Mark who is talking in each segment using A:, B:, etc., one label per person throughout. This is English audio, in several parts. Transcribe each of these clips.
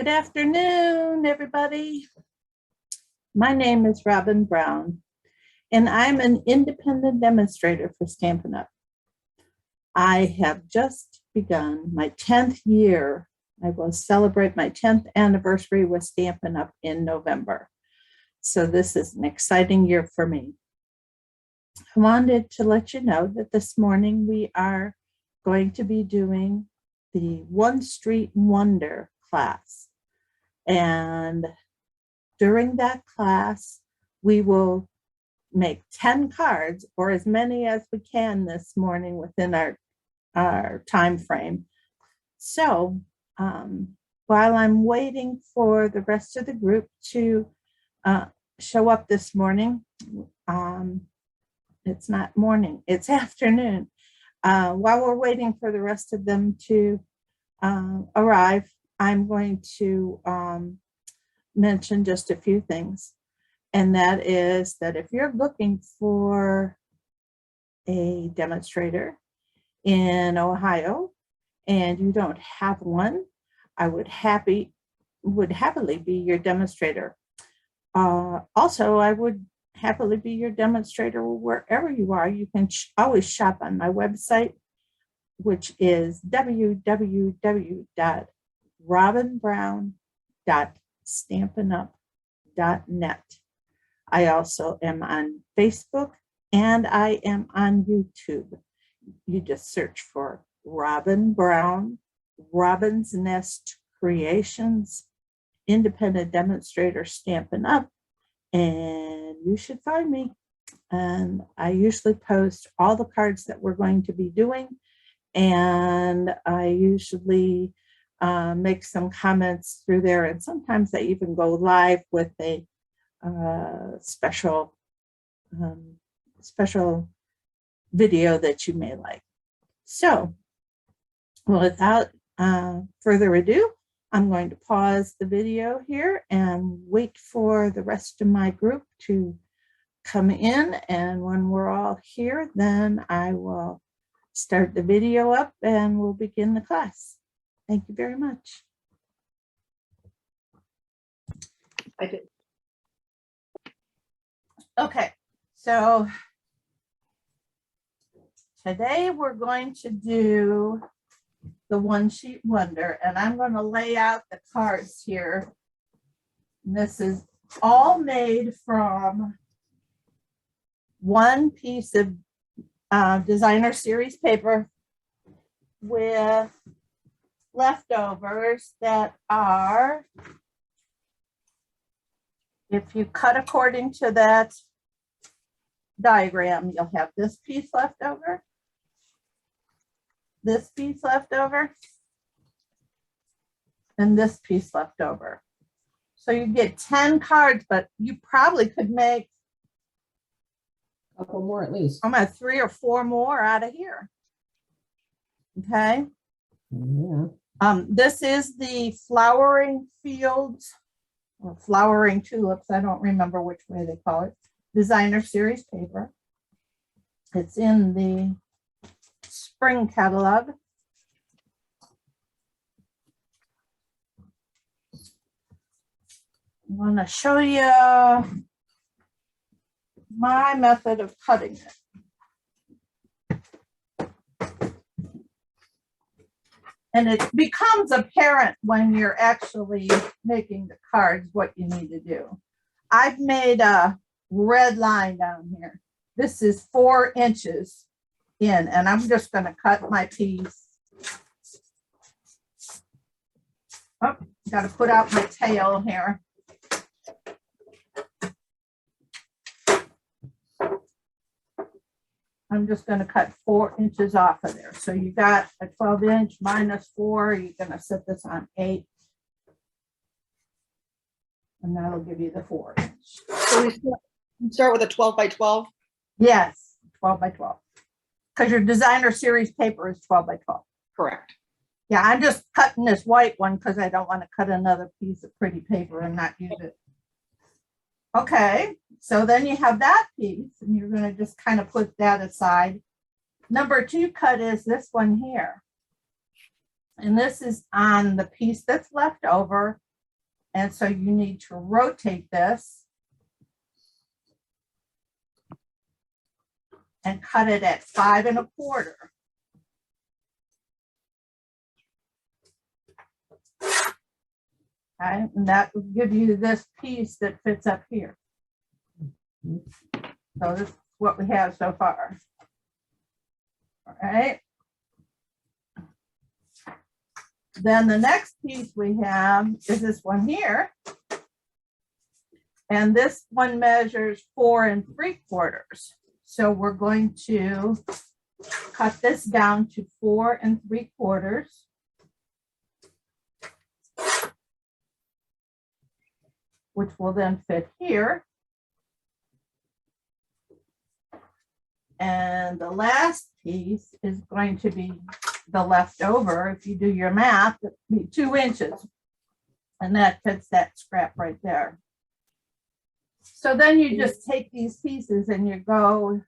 A: Good afternoon, everybody. My name is Robin Brown, and I'm an independent demonstrator for Stampin' Up! I have just begun my 10th year. I will celebrate my 10th anniversary with Stampin' Up! In November. So this is an exciting year for me. I wanted to let you know that this morning we are going to be doing the One Street Wonder class. And during that class, we will make 10 cards, or as many as we can this morning within our time frame. So while I'm waiting for the rest of the group to show up this morning, it's not morning, it's afternoon. While we're waiting for the rest of them to arrive, I'm going to mention just a few things. And that is that if you're looking for a demonstrator in Ohio and you don't have one, I would happily be your demonstrator. Also, I would happily be your demonstrator wherever you are. You can always shop on my website, which is www.robinbrown.stampinup.net. I also am on Facebook and I am on YouTube. You just search for Robin Brown, Robin's Nest Creations, Independent Demonstrator Stampin' Up!, and you should find me. And I usually post all the cards that we're going to be doing, and I usually make some comments through there, and sometimes I even go live with a special video that you may like. So without further ado, I'm going to pause the video here and wait for the rest of my group to come in, and when we're all here, then I will start the video up and we'll begin the class. Thank you very much.
B: I did.
A: Okay, so today we're going to do the One Sheet Wonder, and I'm going to lay out the cards here. And this is all made from one piece of designer series paper with leftovers that are, if you cut according to that diagram, you'll have this piece left over, this piece left over, and this piece left over. So you get 10 cards, but you probably could make
B: a couple more at least.
A: I'm at 3 or 4 more out of here. Okay.
B: Yeah.
A: This is the Flowering Fields or Flowering Tulips. I don't remember which way they call it. Designer series paper. It's in the spring catalog. I'm going to show you my method of cutting it. And it becomes apparent when you're actually making the cards what you need to do. I've made a red line down here. This is 4 inches in, and I'm just going to cut my piece. Oh, got to put out my tail here. I'm just going to cut 4 inches off of there. So you got a 12-inch minus 4. You're going to set this on 8. And that'll give you the 4-inch.
B: So we start with a 12 by 12?
A: Yes, 12 by 12. Because your designer series paper is 12 by 12.
B: Correct.
A: Yeah, I'm just cutting this white one because I don't want to cut another piece of pretty paper and not use it. Okay, so then you have that piece, and you're going to just kind of put that aside. Number 2 cut is this one here. And this is on the piece that's left over And so you need to rotate this and cut it at 5 1/4. Okay, and that will give you this piece that fits up here. So this is what we have so far. All right. Then the next piece we have is this one here. And this one measures 4 3/4. So we're going to cut this down to 4 3/4. Which will then fit here. And the last piece is going to be the leftover. If you do your math, it'd be 2 inches. And that fits that scrap right there. So then you just take these pieces and you go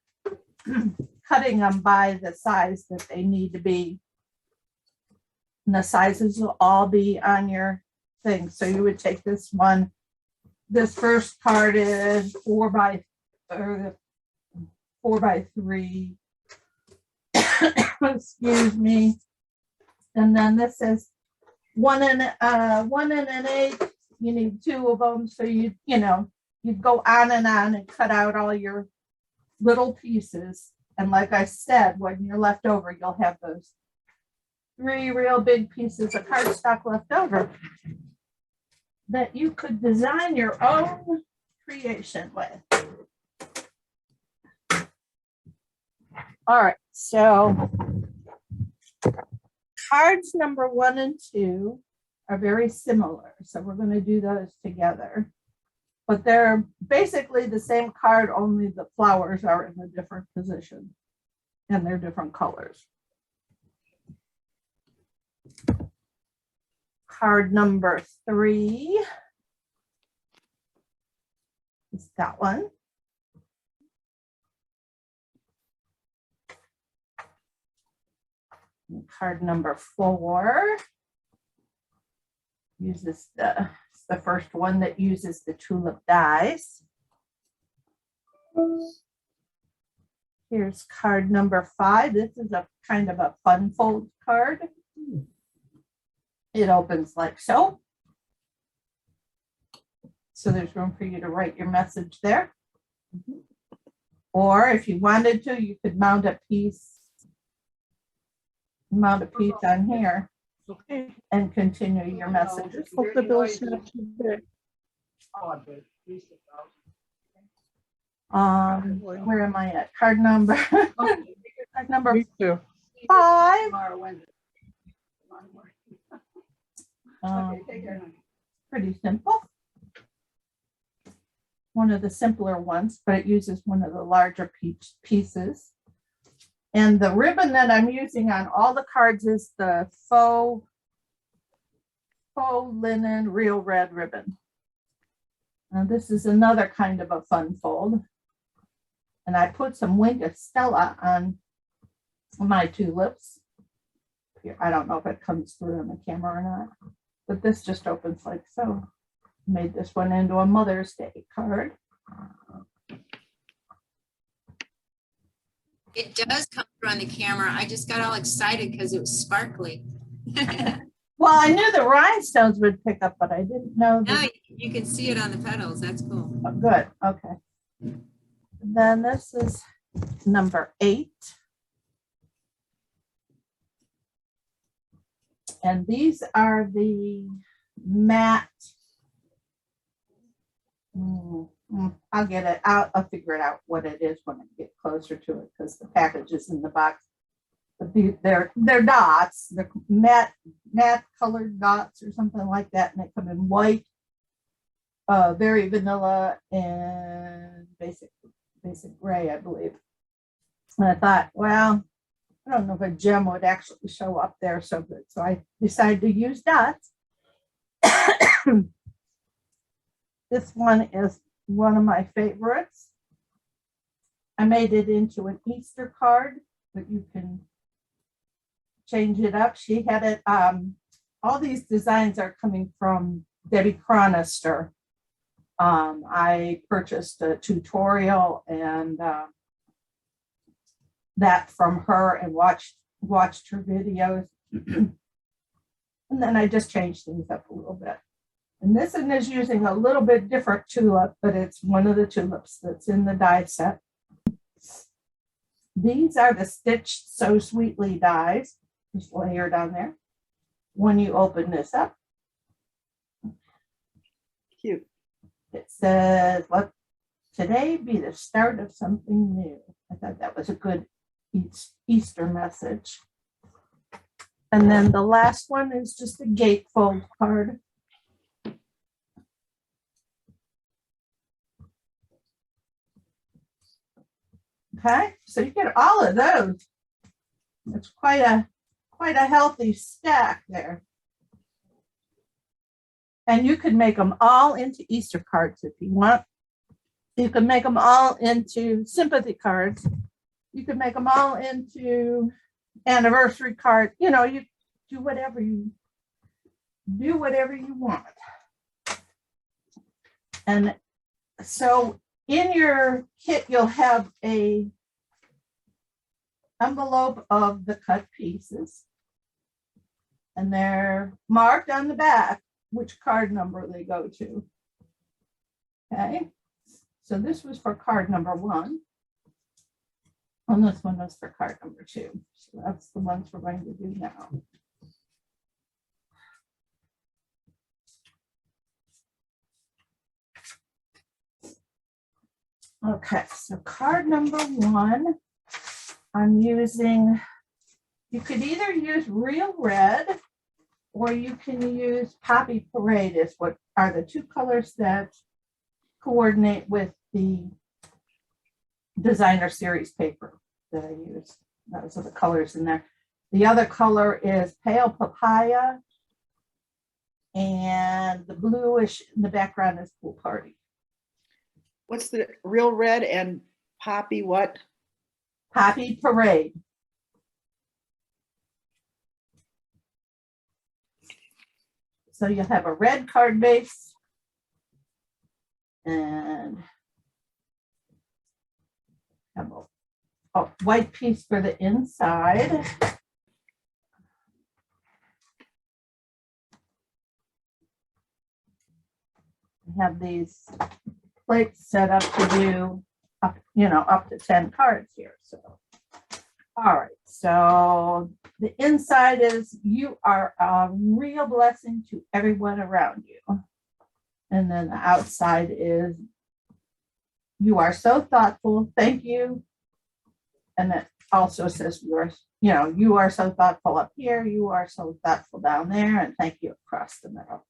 A: cutting them by the size that they need to be. And the sizes will all be on your thing. So you would take this one. This first card is 4 by 3. Excuse me. And then this is 1 and 1 1/8. You need 2 of them. So you go on and cut out all your little pieces. And like I said, when you're left over, you'll have those 3 real big pieces of cardstock left over that you could design your own creation with. All right, so cards number 1 and 2 are very similar. So we're going to do those together. But they're basically the same card, only the flowers are in a different position and they're different colors. Card number 3 is that one. And card number 4 uses the first one that uses the tulip dies. Here's card number 5. This is a kind of a fun fold card. It opens like so. So there's room for you to write your message there. Or if you wanted to, you could mount a piece on here and continue your messages.
C: Hope the bill's not too big.
A: Where am I at? Card number card number
C: Me too.
A: 5. Pretty simple. One of the simpler ones, but it uses one of the larger pieces. And the ribbon that I'm using on all the cards is the faux linen real red ribbon. Now this is another kind of a fun fold. And I put some Winged Stella on my tulips. Here, I don't know if it comes through on the camera or not, but this just opens like so. Made this one into a Mother's Day card.
D: It does come through on the camera. I just got all excited because it was sparkly.
A: Well, I knew the rhinestones would pick up, but I didn't know.
D: Now you can see it on the petals. That's cool.
A: Oh, good. Okay. Then this is number 8. And these are the matte. I'll get it out. I'll figure it out what it is when I get closer to it because the package is in the box. But they're dots. They're matte colored dots or something like that, and they come in white, very vanilla, and basic gray, I believe. And I thought, well, I don't know if a gem would actually show up there so good, so I decided to use dots. This one is one of my favorites. I made it into an Easter card, but you can change it up. She had it, all these designs are coming from Debbie Chronister. I purchased a tutorial and that from her and watched her videos. And then I just changed things up a little bit. And this one is using a little bit different tulip, but it's one of the tulips that's in the die set. These are the Stitched So Sweetly dies, just layered on there. When you open this up,
B: Cute.
A: it says, let today be the start of something new. I thought that was a good Easter message. And then the last one is just a gatefold card. Okay, so you get all of those. It's quite a healthy stack there. And you can make them all into Easter cards if you want. You can make them all into sympathy cards. You can make them all into anniversary cards. You know, you do whatever you want. And so in your kit, you'll have a envelope of the cut pieces. And they're marked on the back which card number they go to. Okay, so this was for card number 1. And this one was for card number 2. So that's the ones we're going to do now. Okay, so card number 1, I'm using, you could either use Real Red or you can use Poppy Parade is what are the 2 colors that coordinate with the designer series paper that I use. Those are the colors in there. The other color is Pale Papaya, and the bluish in the background is Pool Party.
B: What's the Real Red and Poppy what?
A: Poppy Parade. So you'll have a red card base and have a white piece for the inside. I have these plates set up to do up, up to 10 cards here. So, all right. So the inside is, you are a real blessing to everyone around you. And then the outside is, you are so thoughtful. Thank you. And it also says, you are so thoughtful up here. You are so thoughtful down there. And thank you across the middle.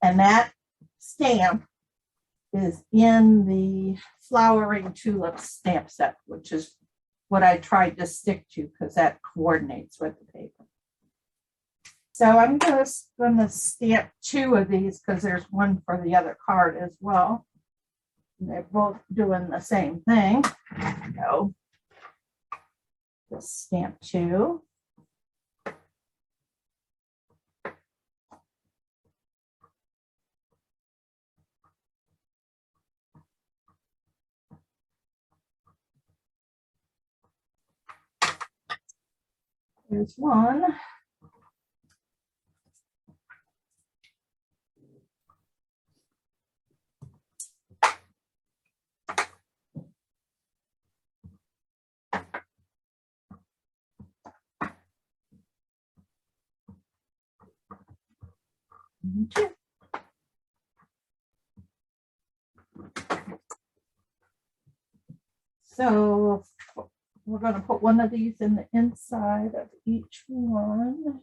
A: And that stamp is in the Flowering Tulip stamp set, which is what I tried to stick to because that coordinates with the paper. So I'm just going to stamp 2 of these because there's one for the other card as well. And they're both doing the same thing. So just stamp 2. There's one. Two. So we're going to put one of these in the inside of each one.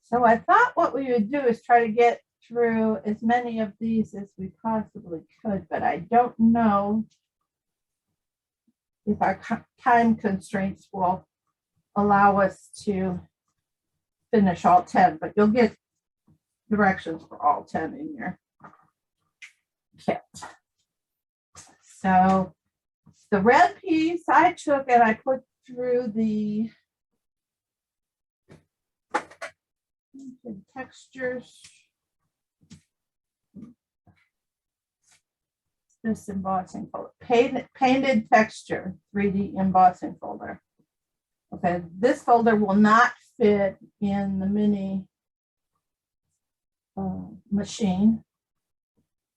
A: So I thought what we would do is try to get through as many of these as we possibly could, but I don't know if our time constraints will allow us to finish all 10, but you'll get directions for all 10 in your kit. So the red piece I took and I put through the textures. This embossing folder, painted texture, 3D embossing folder. Okay, this folder will not fit in the mini machine,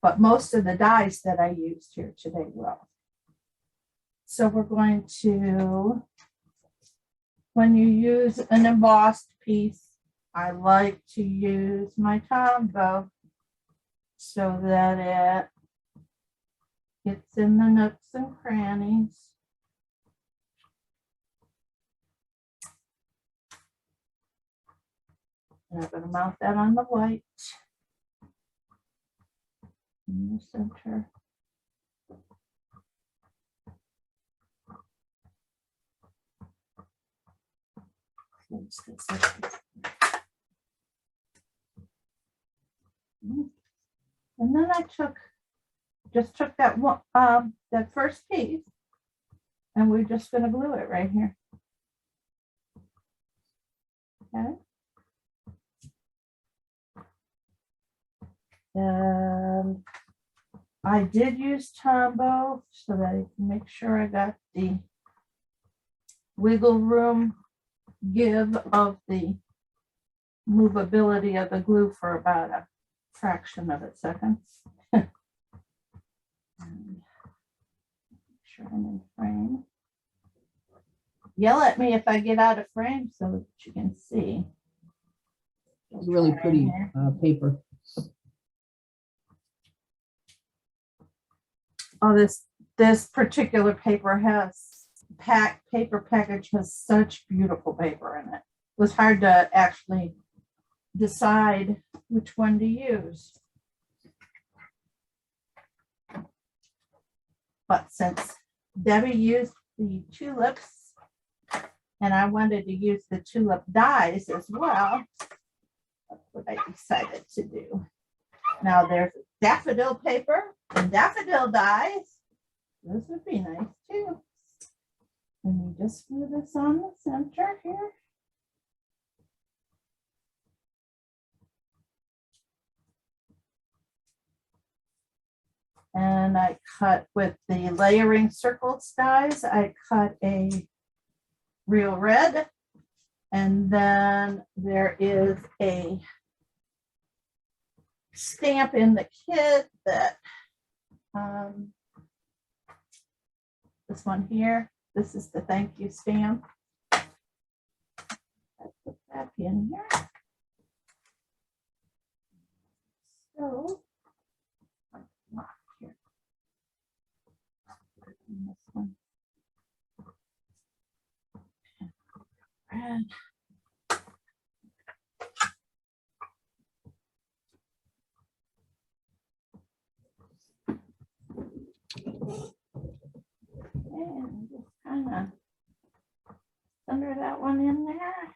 A: but most of the dies that I used here today will. So we're going to, when you use an embossed piece, I like to use my Tombow so that it gets in the nooks and crannies. And I'm going to mount that on the white in the center. Close this up. And then I just took that one, that first piece, and we're just going to glue it right here. Okay. And I did use Tombow so that I can make sure I got the wiggle room give of the movability of the glue for about a fraction of a second. Make sure I'm in frame. Yell at me if I get out of frame so that you can see.
C: It's really pretty paper.
A: Oh, this particular paper has paper package has such beautiful paper in it. It was hard to actually decide which one to use. But since Debbie used the tulips and I wanted to use the tulip dies as well, that's what I decided to do. Now there's daffodil paper and daffodil dies. This would be nice too. And you just glue this on the center here. And I cut with the layering circles dies, I cut a real red. And then there is a stamp in the kit that this one here, this is the thank you stamp. I put that in here. So here. This one. Red. And just kind of center that one in there.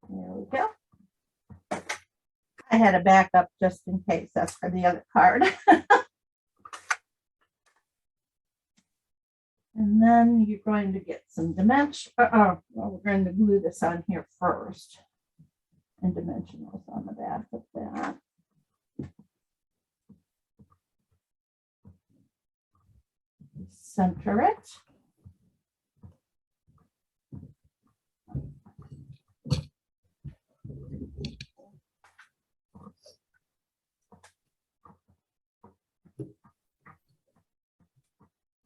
A: There we go. I had a backup just in case. That's for the other card. And then you're going to get some dimension. Well, we're going to glue this on here first. And dimensionals on the back of that. Center it.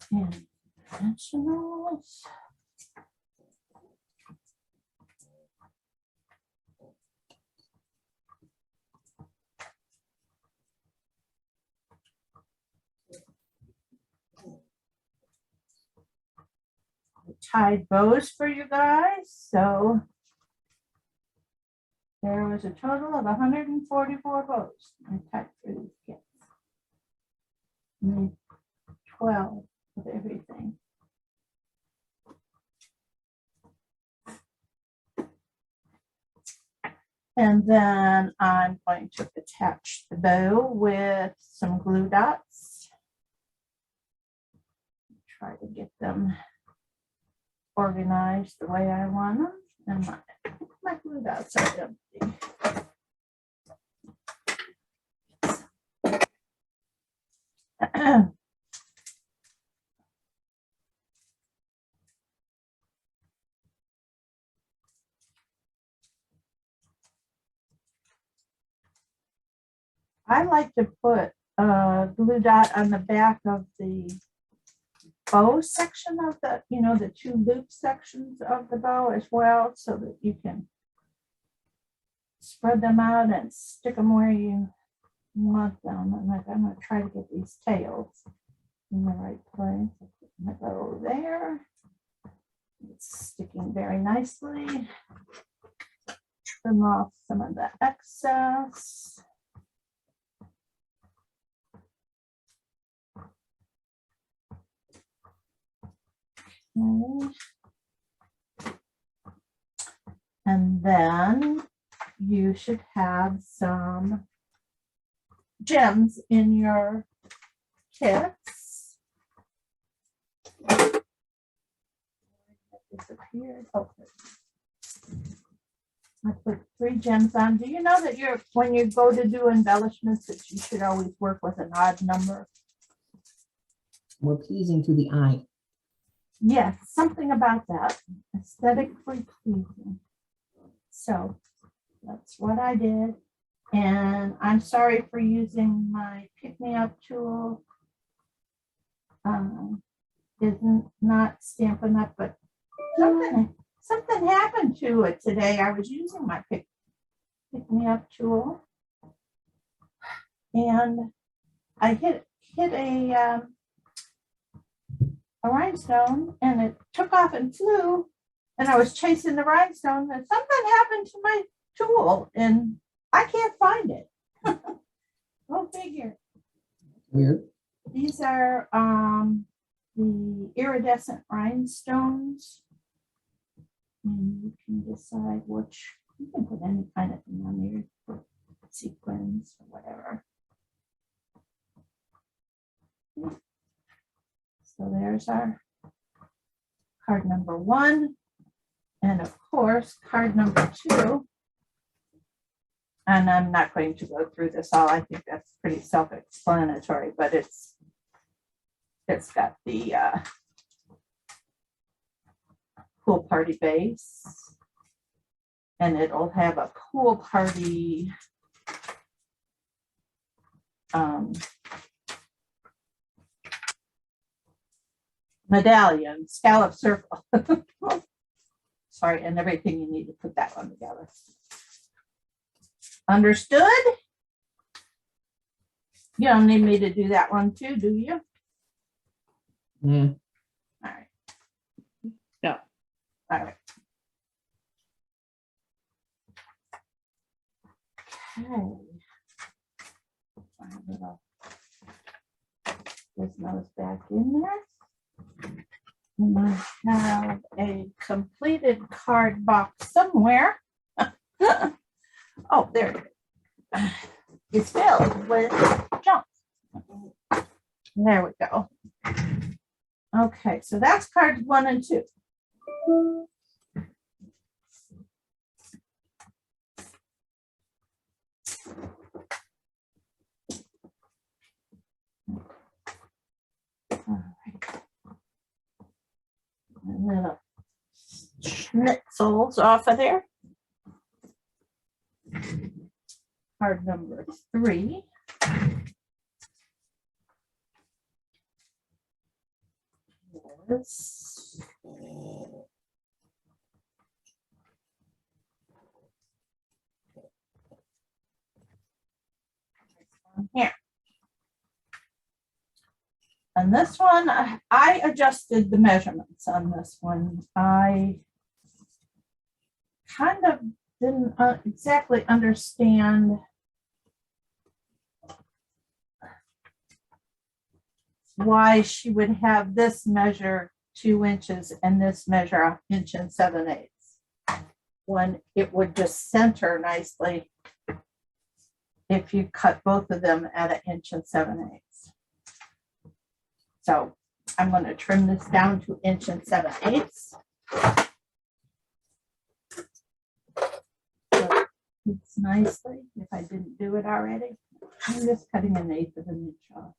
A: And dimensionals. Tied bows for you guys. So there was a total of 144 bows I tied for these kits. And 12 of everything. And then I'm going to attach the bow with some glue dots. Try to get them organized the way I want them. And my glue dots are empty. I like to put a glue dot on the back of the bow section of the, the two loop sections of the bow as well, so that you can spread them out and stick them where you want them. And I'm going to try to get these tails in the right place. I put my bow there. It's sticking very nicely. Trim off some of the excess. Okay. And then you should have some gems in your kits. Disappeared. Okay. I put 3 gems on. Do you know that when you go to do embellishments that you should always work with an odd number?
C: More pleasing to the eye.
A: Yes, something about that. Aesthetically pleasing. So that's what I did. And I'm sorry for using my pick-me-up tool. Isn't not Stampin' Up, but something happened to it today. I was using my pick-me-up tool, and I hit a rhinestone, and it took off and flew, and I was chasing the rhinestone, and something happened to my tool, and I can't find it. Go figure.
C: Weird.
A: These are the iridescent rhinestones. And you can decide which, you can put any kind of thing on there, for sequins or whatever. So there's our card number 1. And of course, card number 2. And I'm not going to go through this all. I think that's pretty self-explanatory, but it's got the pool party base, and it'll have a pool party medallion, scallop circle. Sorry, and everything you need to put that one together. Understood? You don't need me to do that one too, do you?
C: Yeah.
A: All right.
B: No.
A: All right. Okay. Gizmo's back in there. And I have a completed card box somewhere. Oh, there it is. It's filled with junk. There we go. Okay, so that's cards 1 and 2. All right. And little schnitzels off of there. Card number 3. Yes. Here. And this one, I adjusted the measurements on this one. I kind of didn't exactly understand why she would have this measure 2 inches and this measure 1 7/8 inches. one, it would just center nicely if you cut both of them at 1 7/8 inches. So I'm going to trim this down to 1 7/8 inches. So it's nicely, if I didn't do it already, I'm just cutting 1/8 of an inch off.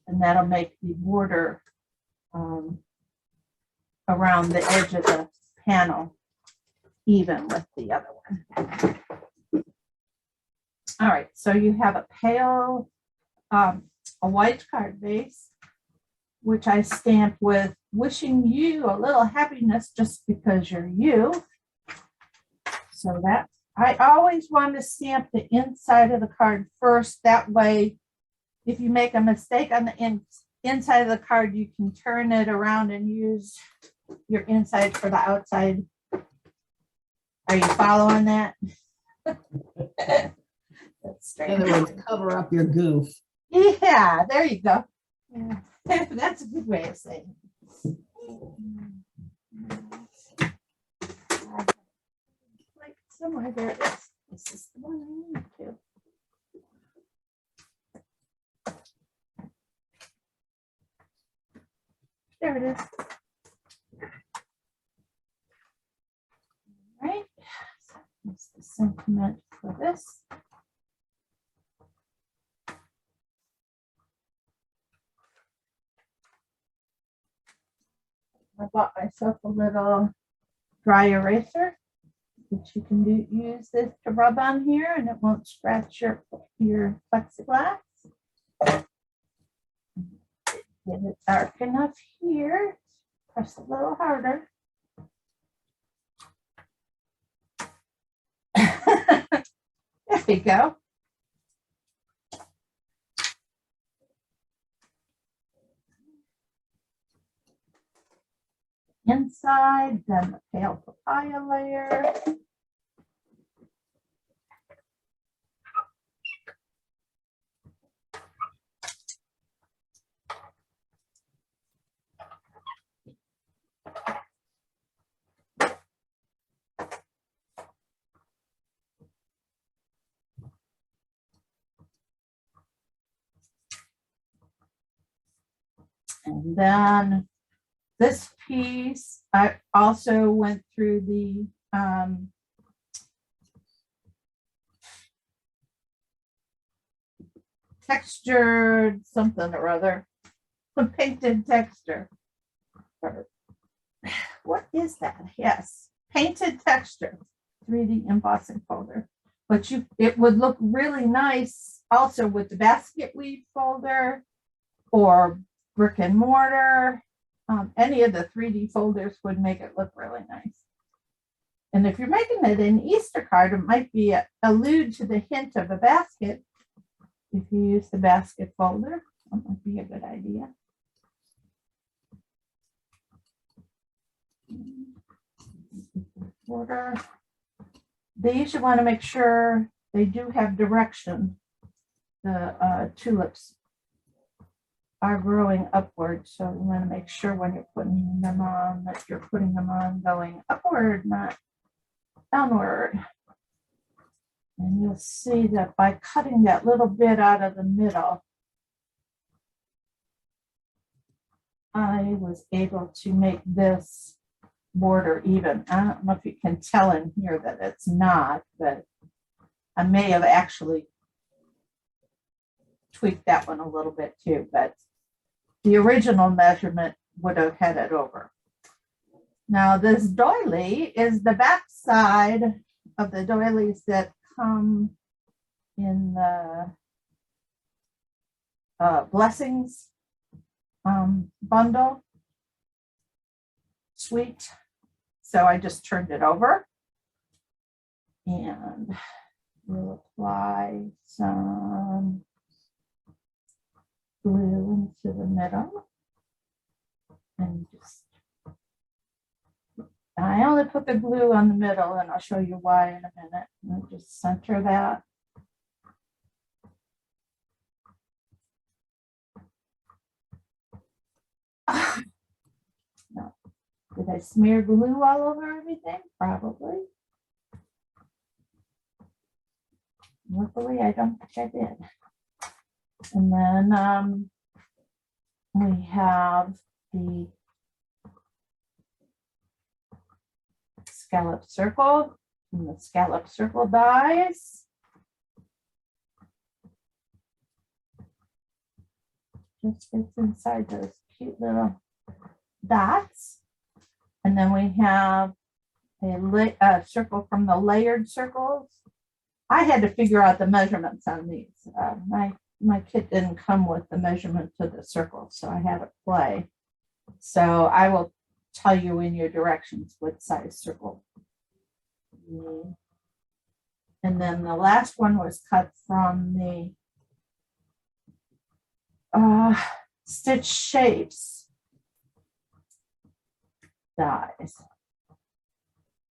A: And that'll make the border around the edge of the panel even with the other one. All right, so you have a pale, a white card base, which I stamped with wishing you a little happiness just because you're you. So that, I always want to stamp the inside of the card first. That way, if you make a mistake on the inside of the card, you can turn it around and use your inside for the outside. Are you following that? That's
C: In
A: strange.
C: other words, cover up your goof.
A: Yeah, there you go. Yeah. That's a good way of saying it. Like somewhere there it is. This is the one I need to. There it is. All right. So that's the sentiment for this. I bought myself a little dry eraser, which you can use this to rub on here and it won't scratch your plexiglass. Get it dark enough here. Press a little harder. There we go. Inside, then the pale papaya layer. And then this piece, I also went through the textured something or other, painted texture. What is that? Yes, painted texture, 3D embossing folder. But it would look really nice also with the basket weave folder or brick and mortar. Any of the 3D folders would make it look really nice. And if you're making it an Easter card, it might be allude to the hint of a basket. If you use the basket folder, that might be a good idea. Order. These you want to make sure they do have direction. The tulips are growing upward, so you want to make sure when you're putting them on that you're putting them on going upward, not downward. And you'll see that by cutting that little bit out of the middle, I was able to make this border even. I don't know if you can tell in here that it's not, but I may have actually tweaked that one a little bit too, but the original measurement would have had it over. Now this doily is the back side of the doilies that come in the blessings bundle suite. So I just turned it over and we'll apply some glue into the middle and just, I only put the glue on the middle and I'll show you why in a minute. And just center that. No, Did I smear glue all over everything? Probably. Luckily, I don't think I did. And then we have the scallop circle and the scallop circle dies. Just fits inside those cute little dots. And then we have a circle from the layered circles. I had to figure out the measurements on these. My kit didn't come with the measurement to the circle, so I had to play. So I will tell you in your directions what size circle. And then the last one was cut from the Stitch Shapes dies.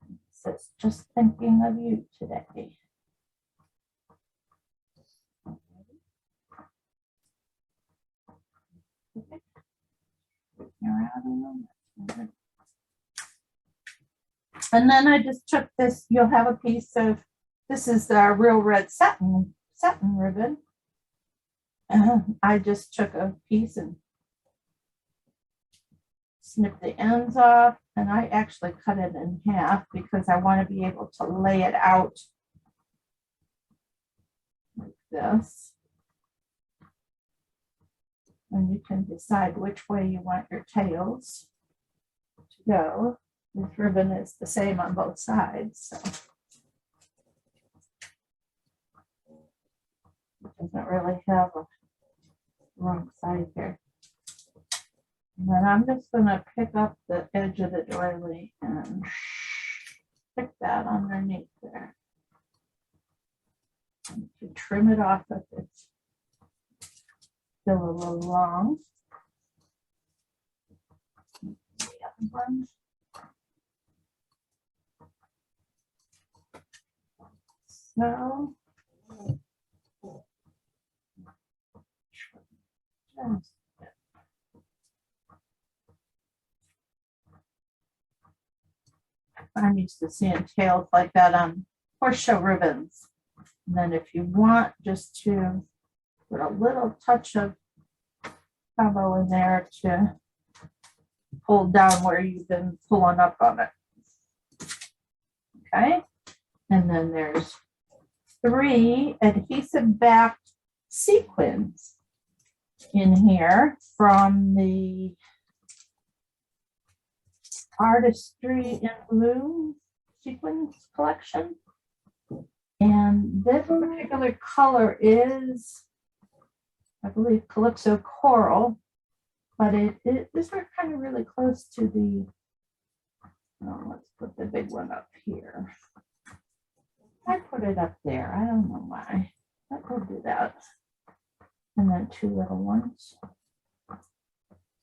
A: It says, just thinking of you today. And then I just took this, you'll have a piece of, this is the real red satin ribbon. I just took a piece and snipped the ends off, and I actually cut it in half because I want to be able to lay it out like this. And you can decide which way you want your tails to go. This ribbon is the same on both sides, so it doesn't really have a wrong side here. And then I'm just going to pick up the edge of the doily and stick that underneath there. And to trim it off if it's still a little long. The other one. So, I'm used to seeing tails like that on horse show ribbons. And then if you want just to put a little touch of combo in there to pull down where you've been pulling up on it. Okay. And then there's 3 adhesive backed sequins in here from the Artistry in Blue sequins collection. And this particular color is, I believe, Calypso Coral, but this are kind of really close to the, let's put the big one up here. I put it up there. I don't know why. We'll do that. And then 2 little ones. So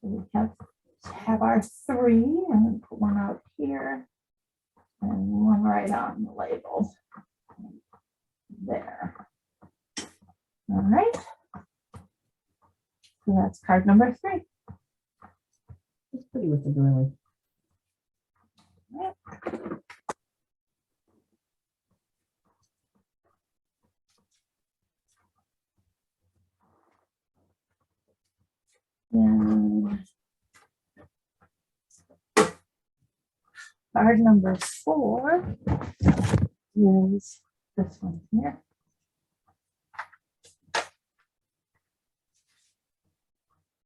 A: we have our 3, and then put one out here and one right on the label. There. All right. So that's card number 3.
C: It's pretty with the doily.
A: Yep. And card number 4 is this one here.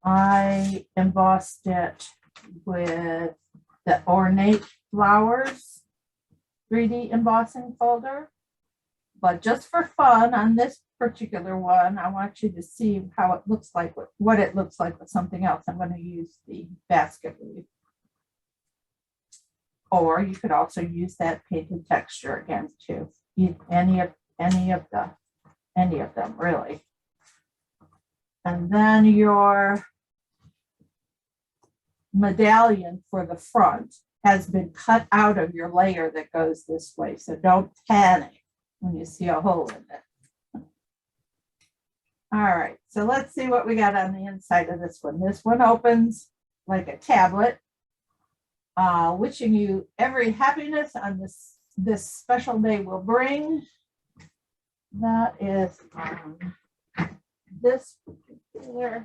A: I embossed it with the Ornate Flowers 3D embossing folder, but just for fun on this particular one, I want you to see how it looks like, what it looks like with something else. I'm going to use the basket weave. Or you could also use that painted texture again too. Any of them really. And then your medallion for the front has been cut out of your layer that goes this way. So don't panic when you see a hole in it. All right, so let's see what we got on the inside of this one. This one opens like a tablet. wishing you every happiness on this special day will bring. That is this particular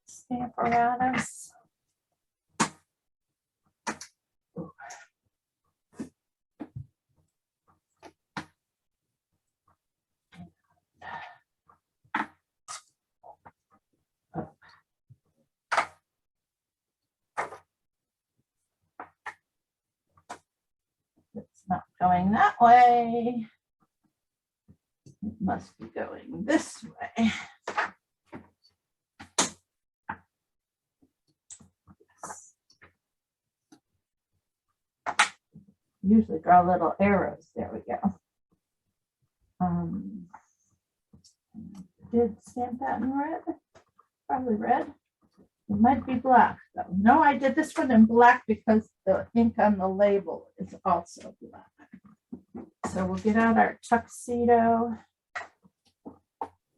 A: stamp apparatus. It's not going that way. It must be going this way. Usually draw little arrows. There we go. Did stamp that in red? Probably red. It might be black though. No, I did this one in black because the ink on the label is also black. So we'll get out our tuxedo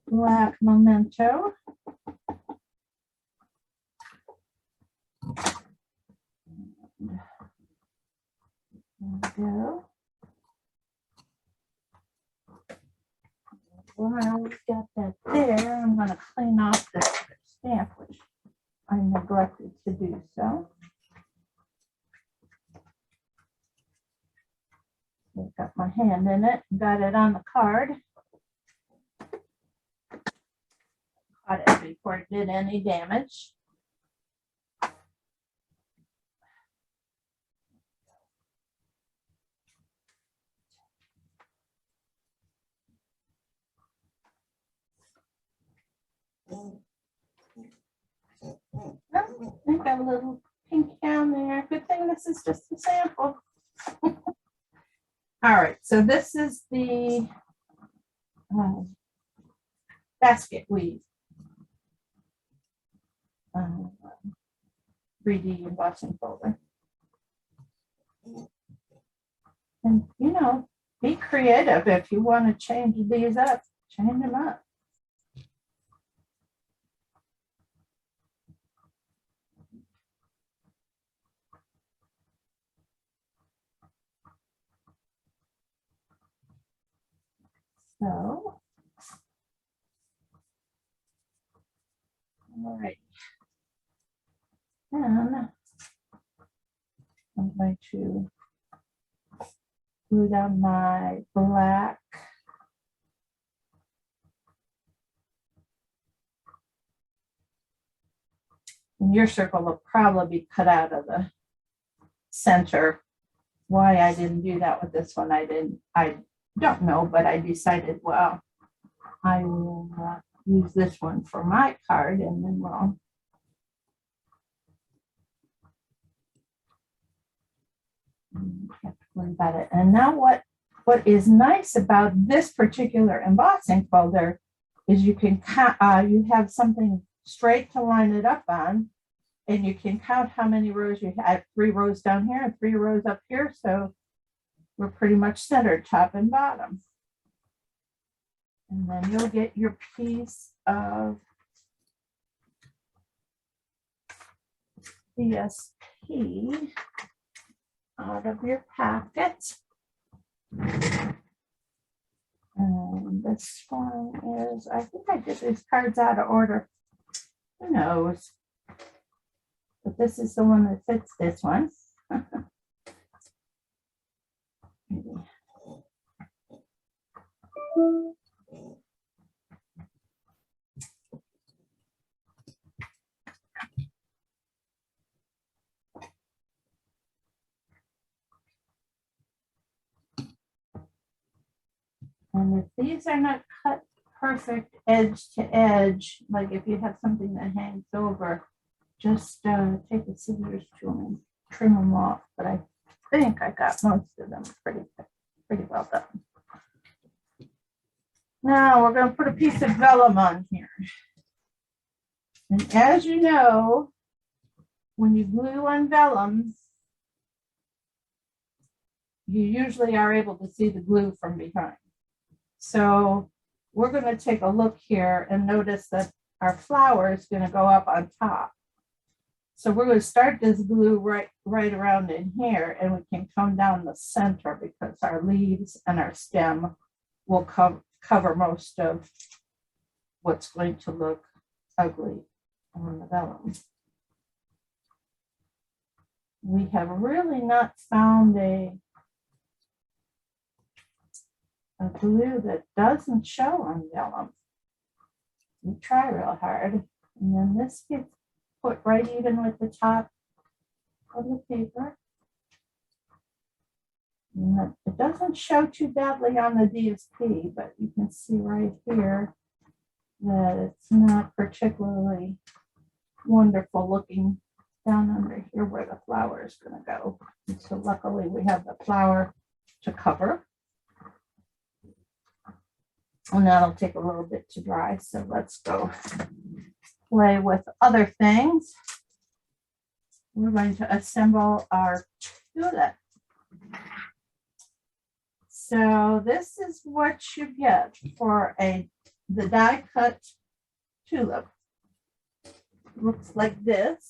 A: black memento. There we go. While we've got that there, I'm going to clean off this stamp, which I neglected to do so. I've got my hand in it, got it on the card. Caught it before it did any damage. Oh, I got a little pink down there. Good thing this is just a sample. All right, so this is the basket weave. 3D embossing folder. And you know, be creative. If you want to change these up, change them up. So, all right. Then I'm going to glue down my black. And your circle will probably be cut out of the center. Why I didn't do that with this one, I don't know, but I decided, well, I will use this one for my card, and then we'll have to worry about it. And now what is nice about this particular embossing folder is you can you have something straight to line it up on, and you can count how many rows you have. 3 rows down here and 3 rows up here, so we're pretty much centered top and bottom. And then you'll get your piece of CSP out of your packet. And this one is, I think I did these cards out of order. Who knows? But this is the one that fits this one. And if these are not cut perfect edge to edge, like if you have something that hangs over, just take the scissors to them and trim them off. But I think I got most of them pretty well done. Now we're going to put a piece of vellum on here. And as you know, when you glue on vellums, you usually are able to see the glue from behind. So we're going to take a look here and notice that our flower is going to go up on top. So we're going to start this glue right around in here, and we can come down the center because our leaves and our stem will cover most of what's going to look ugly on the vellum. We have really not found a glue that doesn't show on vellum. We try real hard, and then this gets put right even with the top of the paper. And it doesn't show too badly on the DSP, but you can see right here that it's not particularly wonderful looking down under here where the flower is going to go. And so luckily we have the flower to cover. And that'll take a little bit to dry. So let's go play with other things. We're going to assemble our tulip. So this is what you get for the die cut tulip. Looks like this.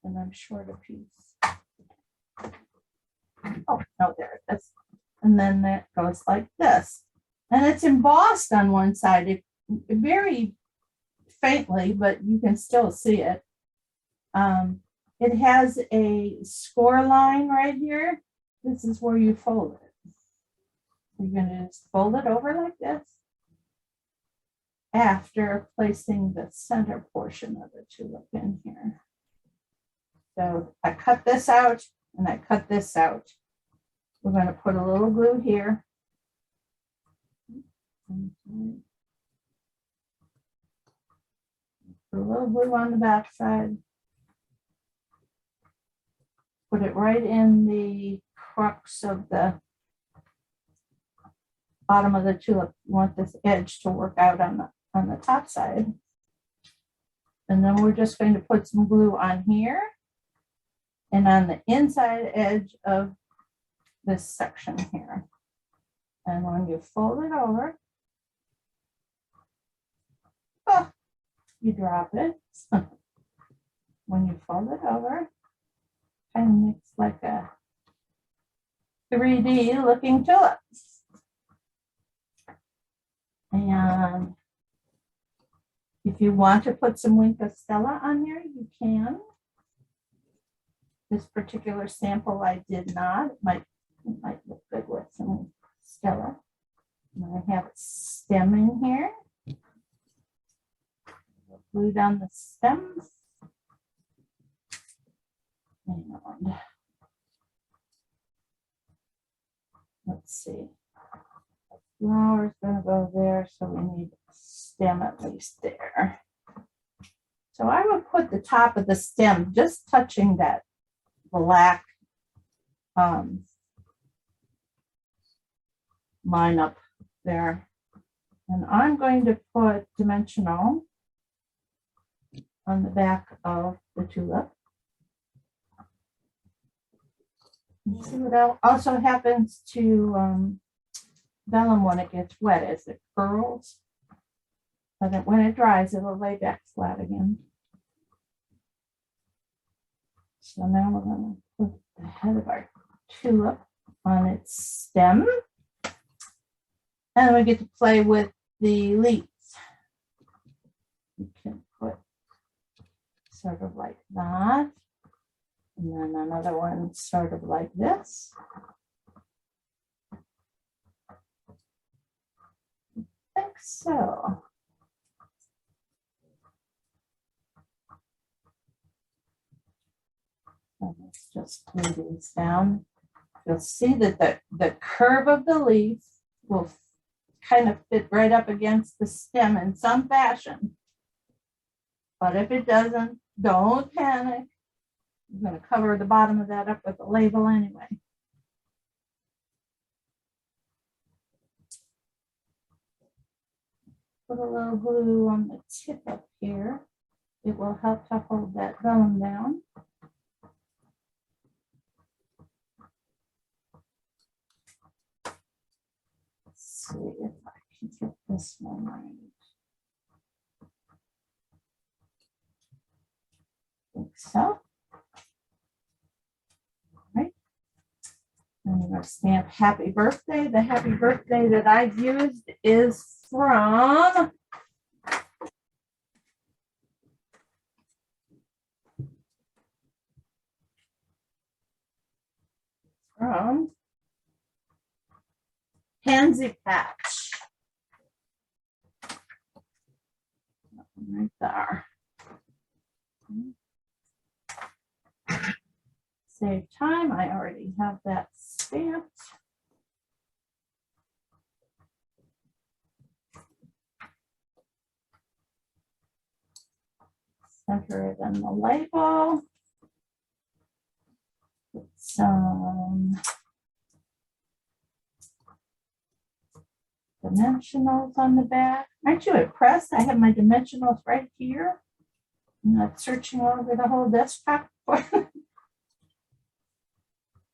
A: And I'm short a piece. Oh, no, there it is. And then that goes like this. And it's embossed on one side, very faintly, but you can still see it. It has a score line right here. This is where you fold it. You're going to just fold it over like this after placing the center portion of the tulip in here. So I cut this out and I cut this out. We're going to put a little glue here. Put a little glue on the back side. Put it right in the crux of the bottom of the tulip. You want this edge to work out on the top side. And then we're just going to put some glue on here and on the inside edge of this section here. And when you fold it over, you drop it. When you fold it over, kind of makes like a 3D looking tulip. And if you want to put some Wink Stella on there, you can. This particular sample I did not. It might look good with some Stella. And I have a stem in here. Glue down the stems. And let's see. The flower's going to go there, so we need a stem at least there. So I would put the top of the stem just touching that black line up there. And I'm going to put dimensional on the back of the tulip. You see what also happens to vellum when it gets wet is it curls. But then when it dries, it'll lay back flat again. So now we're going to put the head of our tulip on its stem. And we get to play with the leaves. You can put sort of like that. And then another one sort of like this. I think so. So let's just glue these down. You'll see that the curve of the leaf will kind of fit right up against the stem in some fashion. But if it doesn't, don't panic. I'm going to cover the bottom of that up with a label anyway. Put a little glue on the tip up here. It will help to hold that vellum down. Let's see if I can get this one right. so. Right. And I'm going to stamp happy birthday. The happy birthday that I've used is from Pansy Patch. Right there. Save time. I already have that stamped. Center it in the label. Put some dimensionals on the back. Aren't you impressed? I have my dimensionals right here. I'm not searching over the whole desktop for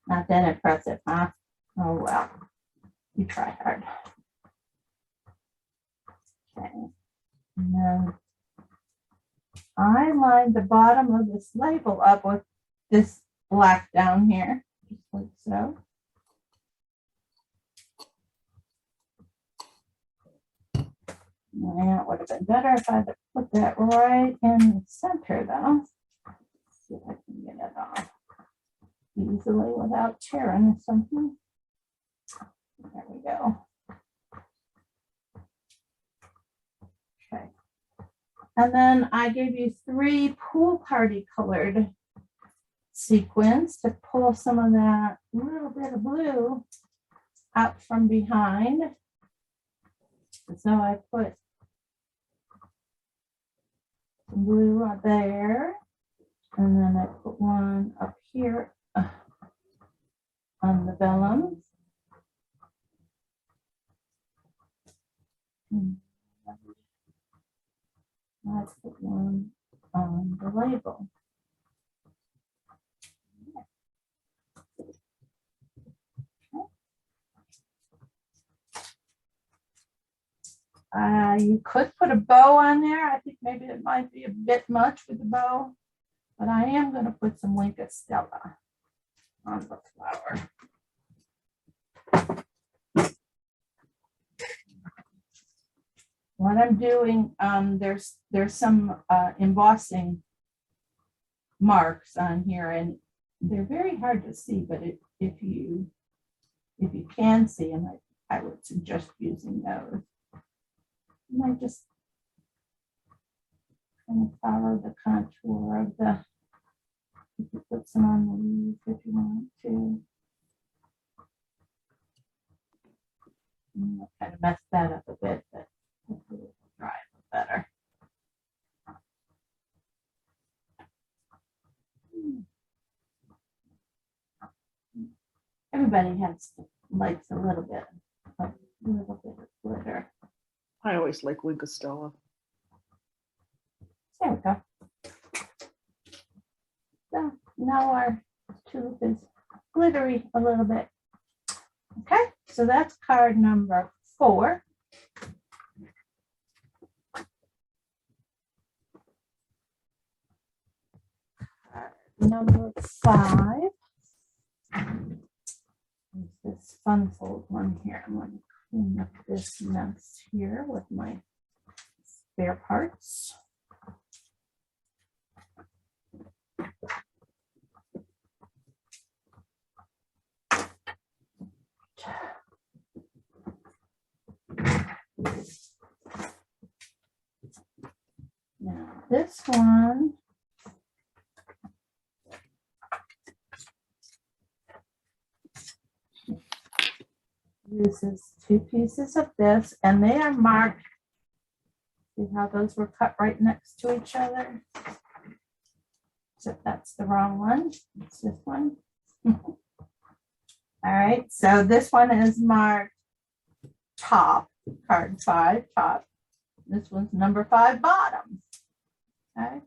A: not that impressive, huh? Oh well, you try hard. Okay, and then I lined the bottom of this label up with this black down here, just like so. Yeah, it would have been better if I had put that right in the center though. Let's see if I can get it off easily without tearing something. There we go. Okay. And then I gave you 3 pool party colored sequins to pull some of that little bit of blue out from behind. So I put some blue up there, and then I put one up here on the vellum. I put one on the label. You could put a bow on there. I think maybe it might be a bit much with the bow, but I am going to put some Winca Stella on the flower. What I'm doing, there's some embossing marks on here, and they're very hard to see, but if you can see them, I would suggest using those. And I just kind of follow the contour of the, you can put some on the leaves if you want to. And I'll kind of mess that up a bit, but hopefully it will dry a little better. Everybody likes a little bit of glitter.
B: I always like Winca Stella.
A: There we go. So now our tulip is glittery a little bit. Okay, so that's card number 4. Card number 5 is this fun fold one here. I'm going to clean up this mess here with my spare parts. Now this one uses 2 pieces of this, and they are marked. See how those were cut right next to each other? Except that's the wrong one. It's this one. All right, so this one is marked top, card 5, top. This one's number 5, bottom. Okay.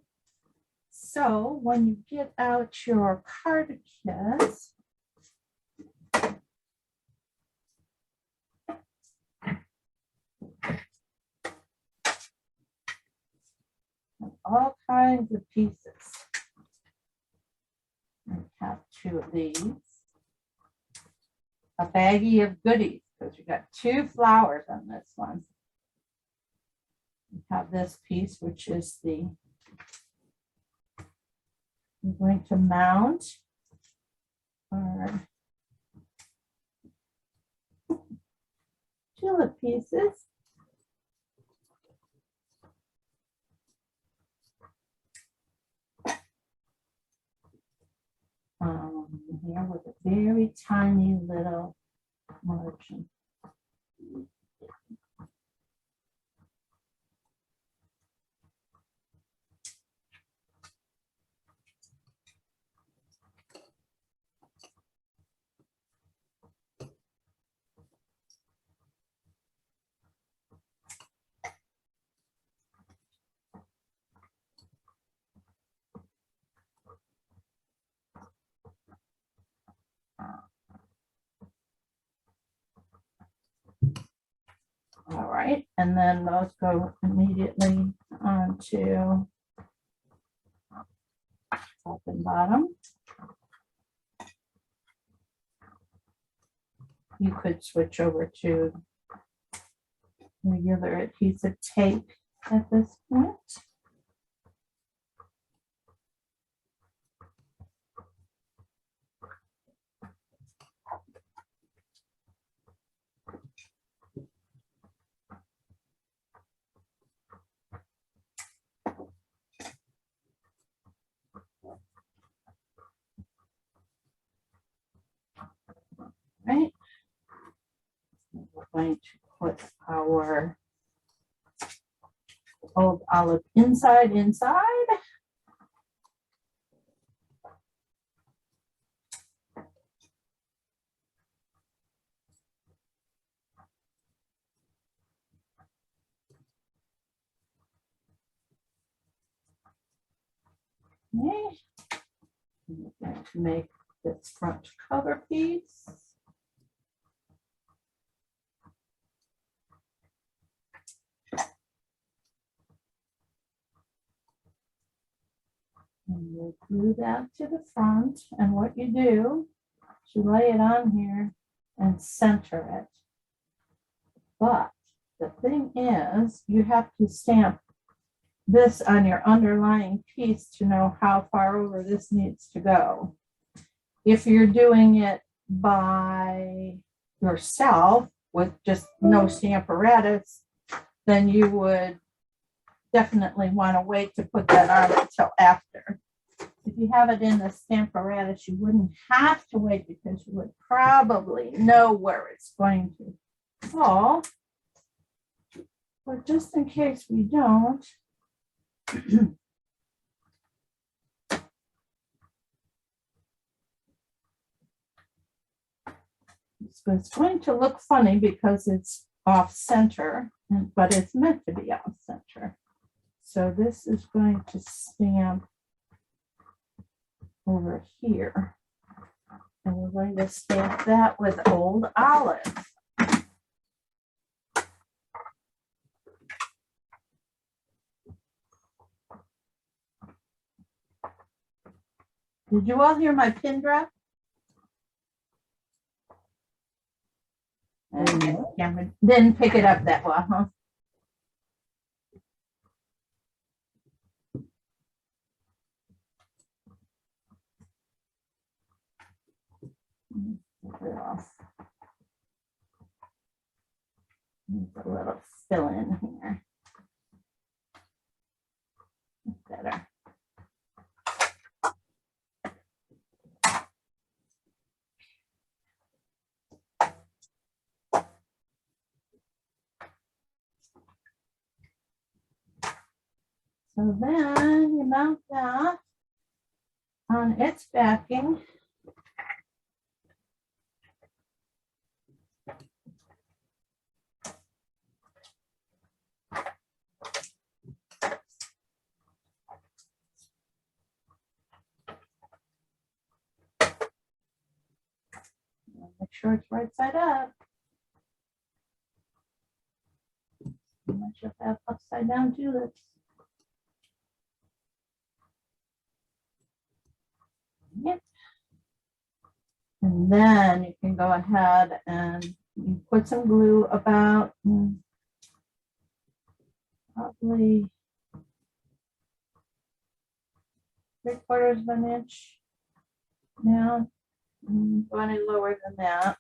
A: So when you get out your card kits, all kinds of pieces. 2 of these. A baggie of goodies, because we got 2 flowers on this one. We have this piece, which is we're going to mount our tulip pieces. Here with a very tiny little margin. All right, and then those go immediately onto top and bottom. You could switch over to regular adhesive tape at this point. Right. We're going to put our old olive inside. Okay. We're going to make this front cover piece. And we'll glue that to the front. And what you do is you lay it on here and center it. But the thing is, you have to stamp this on your underlying piece to know how far over this needs to go. If you're doing it by yourself with just no stamparatus, then you would definitely want to wait to put that on until after. If you have it in the stamparatus, you wouldn't have to wait because you would probably know where it's going to fall. But just in case we don't, so it's going to look funny because it's off center, but it's meant to be off center. So this is going to stamp over here. And we're going to stamp that with old olive. Did you all hear my pin drop? And Cameron didn't pick it up that well, huh? Take it off. Needs a little fill in here. Better. So then you mount that on its backing. Make sure it's right side up. Unless you have upside down tulips. Yep. And then you can go ahead and you put some glue about probably 3/4 of an inch down. Go any lower than that.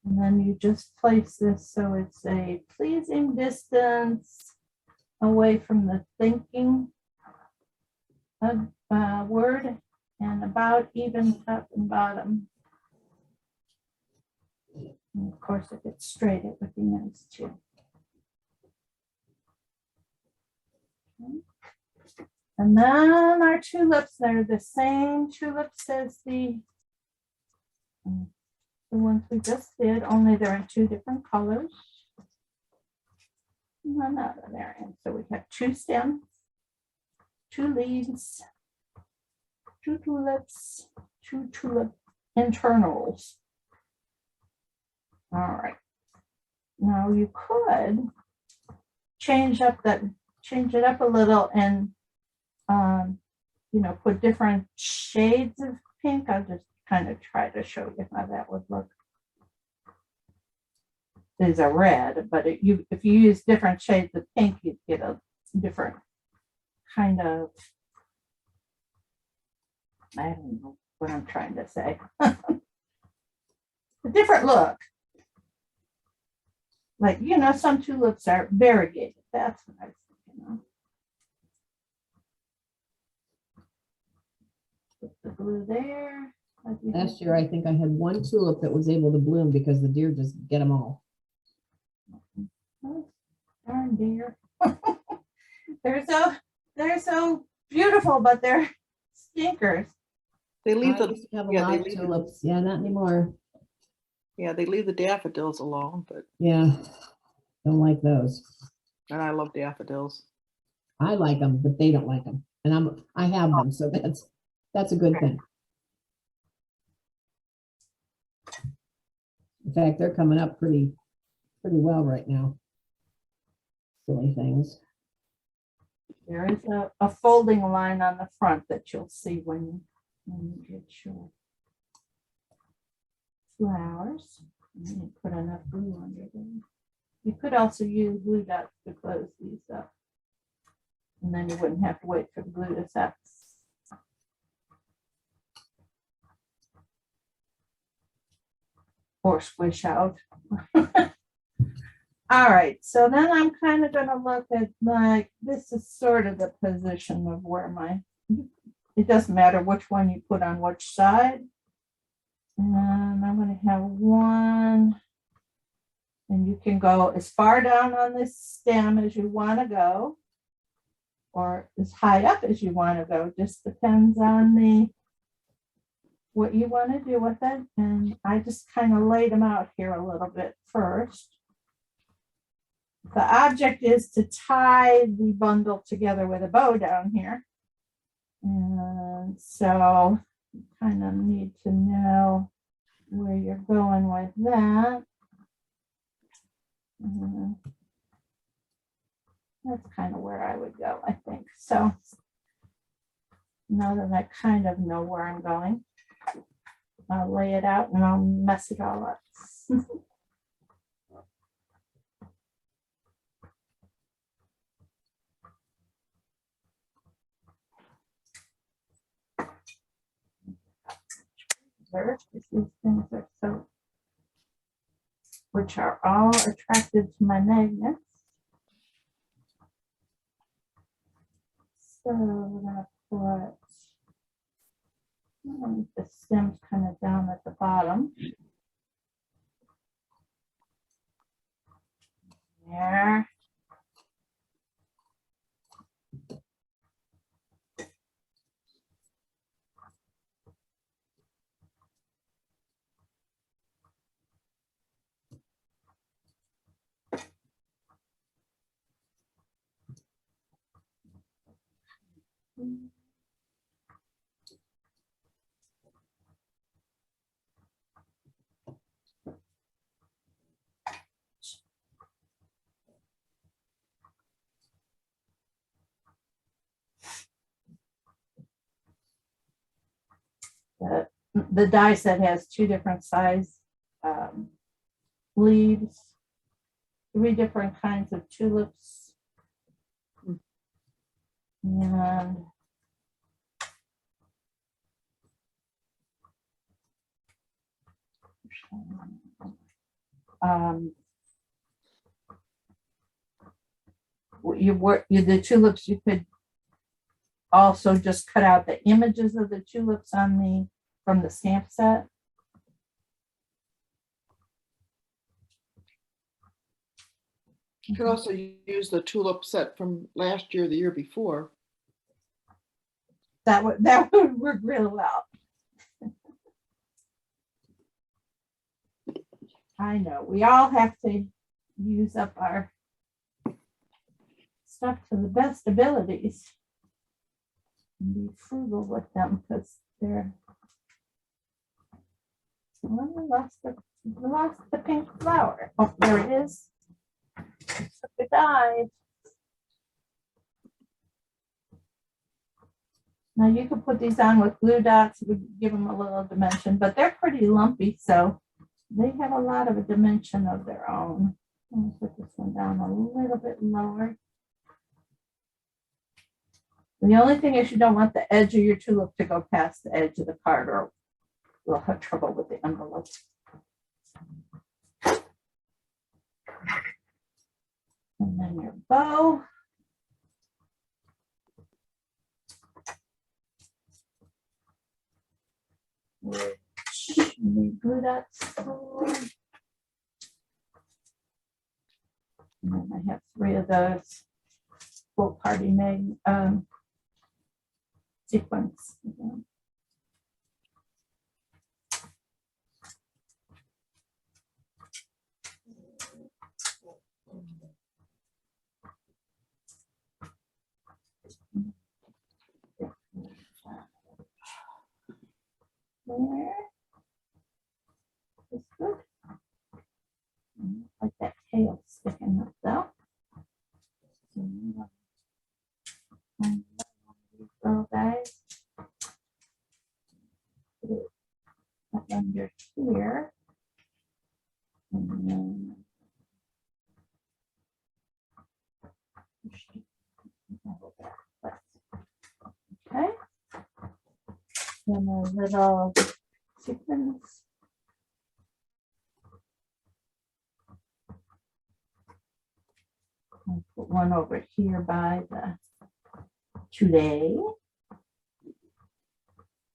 A: And then you just place this so it's a pleasing distance away from the thinking word and about even top and bottom. And of course, if it's straight, it would be nice too. Okay. And then our tulips, they're the same tulips as the ones we just did, only they're in 2 different colors. None out of there. And so we have 2 stems, 2 leaves, 2 tulips, 2 tulip internals. All right. Now you could change it up a little and put different shades of pink. I'll just kind of try to show you how that would look. There's a red, but if you use different shades of pink, you'd get a different kind of, I don't know what I'm trying to say. A different look. Like, some tulips are variegated. That's what I was thinking of. Put the glue there.
C: Last year, I think I had 1 tulip that was able to bloom because the deer just get them all.
A: Oh, darn dear. They're so beautiful, but they're stinkers.
B: They leave
C: I
B: the,
C: used to have a
B: yeah,
C: lot
B: they
C: of
B: leave,
C: tulips. Yeah, not anymore.
B: they leave the daffodils alone, but,
C: Yeah, don't like those.
B: and I love daffodils.
C: I like them, but they don't like them, and I have them, so that's a good thing. In fact, they're coming up pretty well right now. Silly things.
A: There is a folding line on the front that you'll see when you get your flowers. And then you put enough glue under them. You could also use glue dots to close these up. And then you wouldn't have to wait for the glue to set. Or squish out. All right, so then I'm kind of going to look at this is sort of the position of where it doesn't matter which one you put on which side. And I'm going to have one, and you can go as far down on this stem as you want to go, or as high up as you want to go. Just depends on what you want to do with it. And I just kind of laid them out here a little bit first. The object is to tie the bundle together with a bow down here. And so you kind of need to know where you're going with that. That's kind of where I would go, I think. So now that I kind of know where I'm going, I'll lay it out and I'll mess it all up. These things are so, which are all attracted to my magnets. So we're going to put the stems kind of down at the bottom. There. the die set has 2 different size leaves, 3 different kinds of tulips, and the tulips, you could also just cut out the images of the tulips on from the stamp set.
B: You could also use the tulip set from last year, the year before.
A: That would work really well. I know, we all have to use up our stuff to the best abilities. And be frugal with them because they're, well, we lost the pink flower. Oh, there it is. It died. Now you could put these on with glue dots, it would give them a little dimension, but they're pretty lumpy, so they have a lot of a dimension of their own. I'll put this one down a little bit lower. The only thing is you don't want the edge of your tulip to go past the edge of the card, or you'll have trouble with the envelope. And then your bow. Which we glue that for. And then I have 3 of those full party made sequence. There. That's good. Like that tail sticking up though. Little guys. Put it up under here. And then okay. Then a little sequins. I'll put one over here by the today.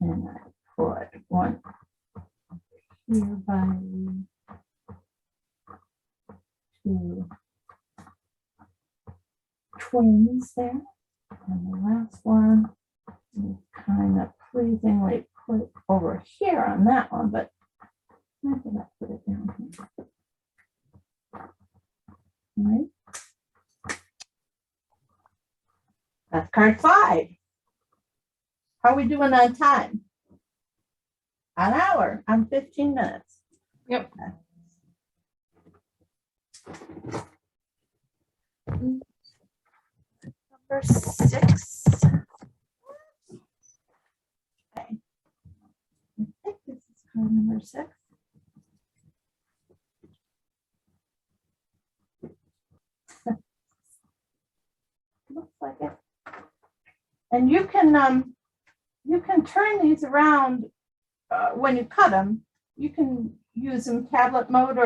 A: And I put one here by the 2 twins there. And the last one is kind of pleasingly put over here on that one, but I think I put it down here. All right. That's card 5. How are we doing on time? An hour. I'm 15 minutes.
B: Yep.
A: Number 6. Okay. I think this is card number 6. Looks like it. And you can turn these around when you cut them. You can use them tablet mode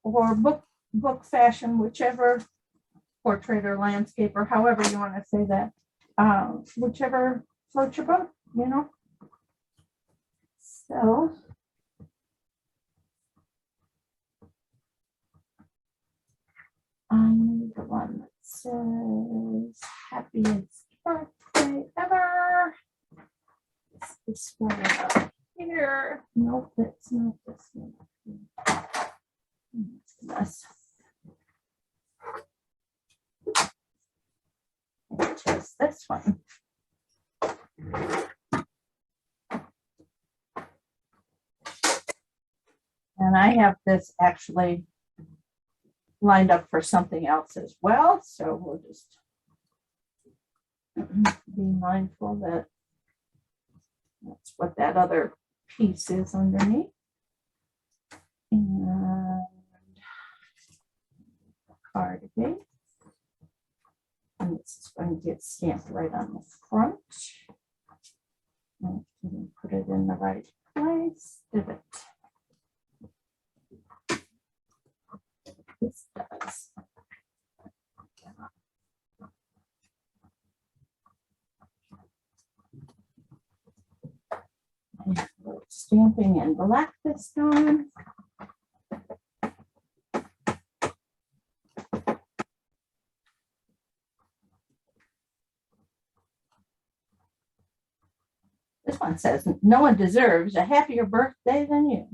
A: or book fashion, whichever, portrait or landscape or however you want to say that, whichever floats your boat, you know. So I need the one that says happiest birthday ever. It's this one up here. Nope, it's not this one. Yes. Just this one. And I have this actually lined up for something else as well. So we'll just be mindful that that's what that other pieces underneath. And card base. And this is going to get stamped right on the front. And put it in the right place. Did it? This does. And we're stamping in black this time. This one says, no one deserves a happier birthday than you.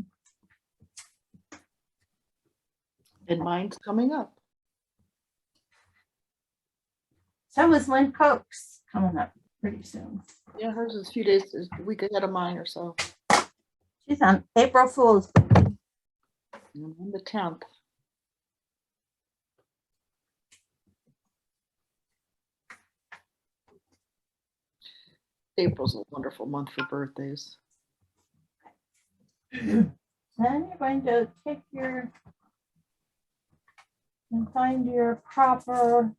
B: And mine's coming up.
A: So is Lynn Coke's coming up pretty soon.
B: Yeah, hers is a few days, is a week ahead of mine or so.
A: She's on April Fool's.
B: And I'm on the 10th. April's a wonderful month for birthdays.
A: Then you're going to take your and find your proper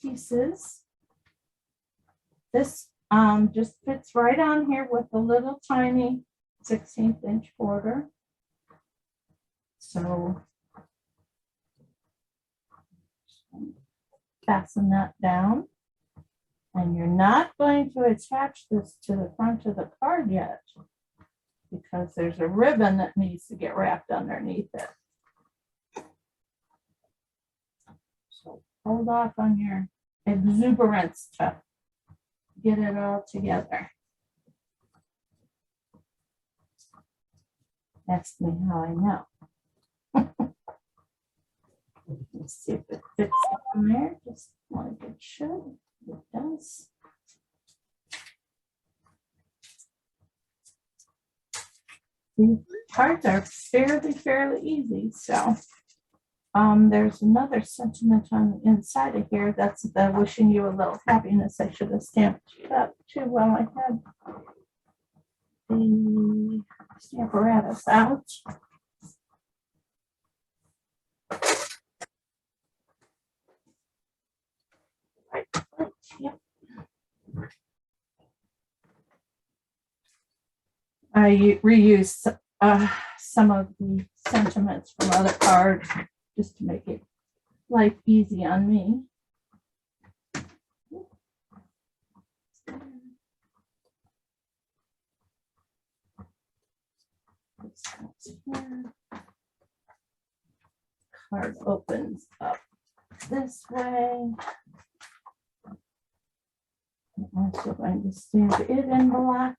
A: pieces. This just fits right on here with the little tiny 16th inch border. So fasten that down. And you're not going to attach this to the front of the card yet because there's a ribbon that needs to get wrapped underneath it. So hold off on your exuberance to get it all together. Ask me how I know. Let's see if it fits on there, just like it should. It does. These cards are fairly easy. So there's another sentiment on the inside of here. That's the wishing you a little happiness. I should have stamped that too while I had the stamparatus out. Yep. I reused some of the sentiments from other cards just to make it life easy on me. Card opens up this way. I'm also going to stamp it in black.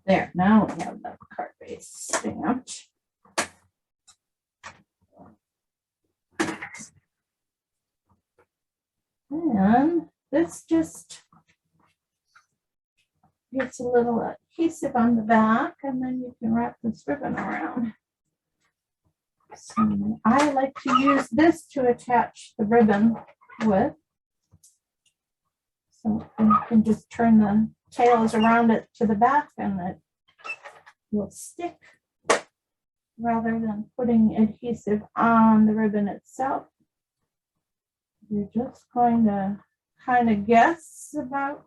A: There, now we have the card base stamped. And this just gets a little adhesive on the back, and then you can wrap this ribbon around. So I like to use this to attach the ribbon with. So you can just turn the tails around it to the back and it will stick rather than putting adhesive on the ribbon itself. You're just going to kind of guess about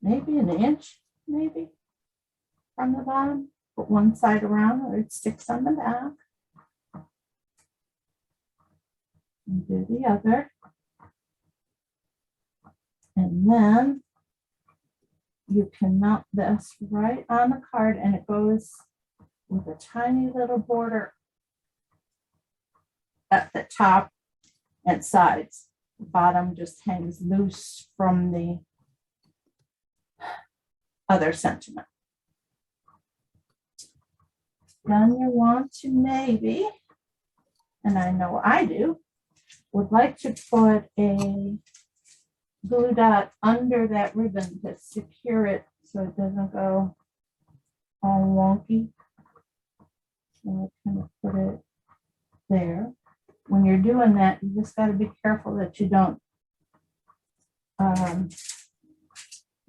A: maybe an inch, maybe from the bottom. Put one side around or it sticks on the back. And do the other. And then you can mount this right on the card and it goes with a tiny little border at the top and sides. The bottom just hangs loose from the other sentiment. Then you want to maybe, and I know I do, would like to put a glue dot under that ribbon to secure it so it doesn't go all wonky. So I kind of put it there. When you're doing that, you just got to be careful that you don't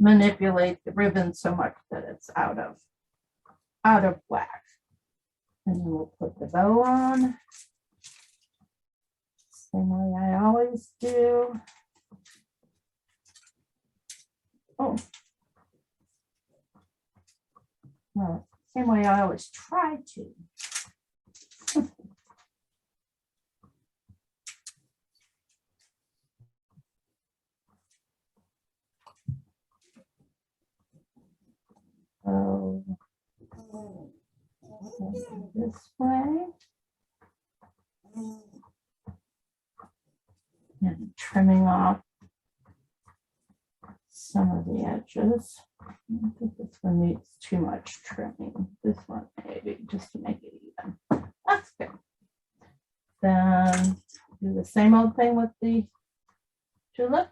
A: manipulate the ribbon so much that it's out of whack. And then we'll put the bow on. Same way I always do. Oh. Well, same way I always try to. So this way. And trimming off some of the edges. I think this one needs too much trimming. This one maybe just to make it even. That's good. Then do the same old thing with the tulip.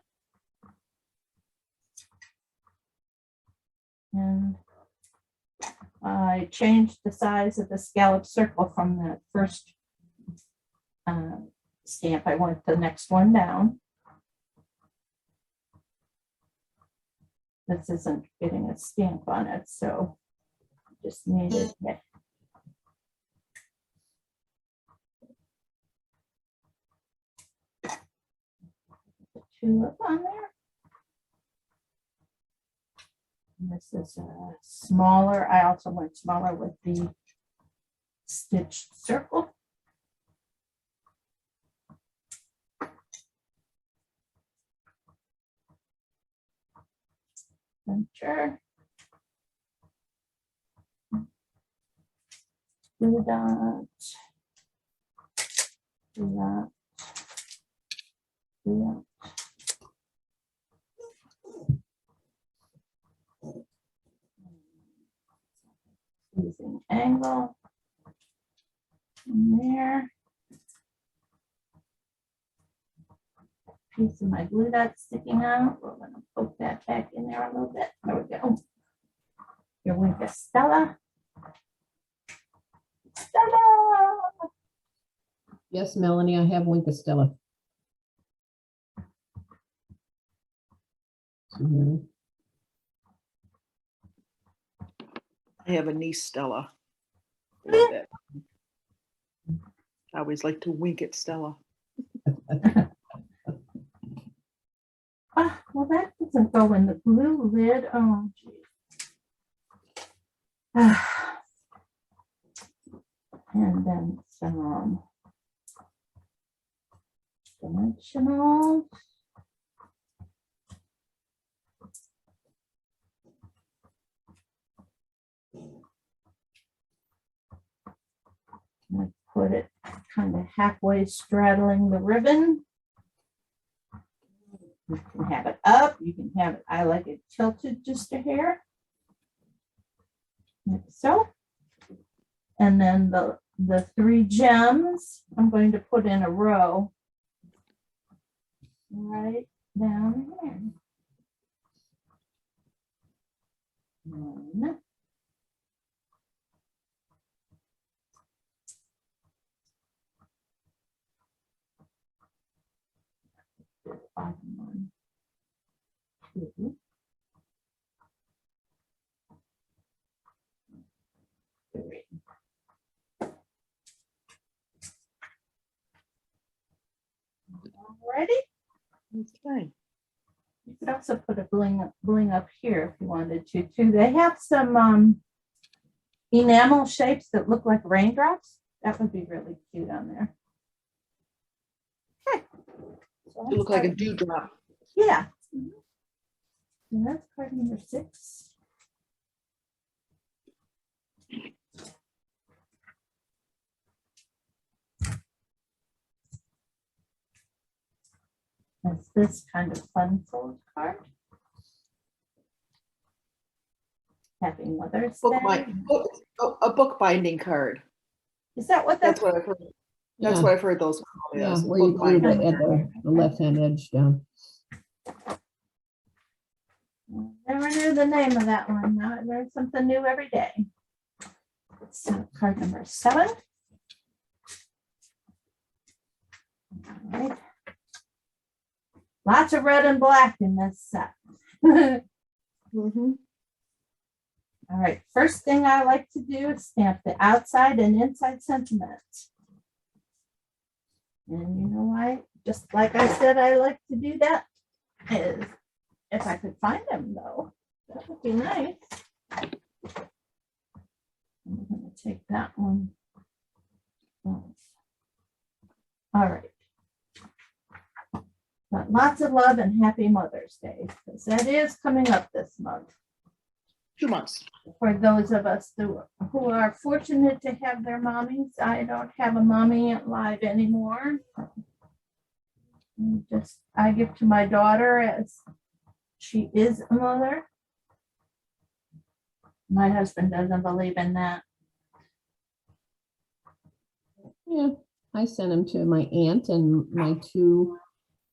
A: And I changed the size of the scallop circle from that first stamp. I went the next one down. This isn't getting a stamp on it, so just needed the tulip on there. And this is a smaller. I also went smaller with the stitched circle. Center. Do that. Do that. Do that. Using angle in there. Piece of my glue dot sticking out. We're going to poke that back in there a little bit. There we go. Your Winka Stella. Stella.
C: Yes, Melanie, I have Winka Stella. Mhm.
B: I have a niece, Stella. I love that. I always like to wink at Stella.
A: Ah, well, that doesn't go in the blue lid. Oh, geez. And then some dimensionals. I put it kind of halfway straddling the ribbon. You can have it up, you can have it, I like it tilted just a hair. Like so. And then the 3 gems, I'm going to put in a row right down here. One. Bottom one. 2. 3. Ready?
B: Okay.
A: You could also put a bling up here if you wanted to too. They have some enamel shapes that look like raindrops. That would be really cute on there. Okay. So
B: It look like a
A: that's card-
B: dewdrop.
A: Yeah. Mhm. And that's card number 6. That's this kind of fun fold card. Happy Mother's Day.
B: A bookbinding card.
A: Is that what
B: That's
A: that's?
B: what I've heard. That's
C: Yeah.
B: what I've heard those called.
C: Yeah,
B: yes,
C: where you glue
B: bookbinding.
C: the left-hand edge down.
A: Never knew the name of that one. Now I learn something new every day. So card number 7. All right. Lots of red and black in this set. All
B: Mhm.
A: right, first thing I like to do is stamp the outside and inside sentiment. And you know why? Just like I said, I like to do that is if I could find them though, that would be nice. I'm gonna take that one. All right. But lots of love and happy Mother's Day, because that is coming up this month.
B: 2 months.
A: For those of us who are fortunate to have their mommies, I don't have a mommy alive anymore. I give to my daughter as she is a mother. My husband doesn't believe in that.
C: Yeah, I sent them to my aunt and my 2,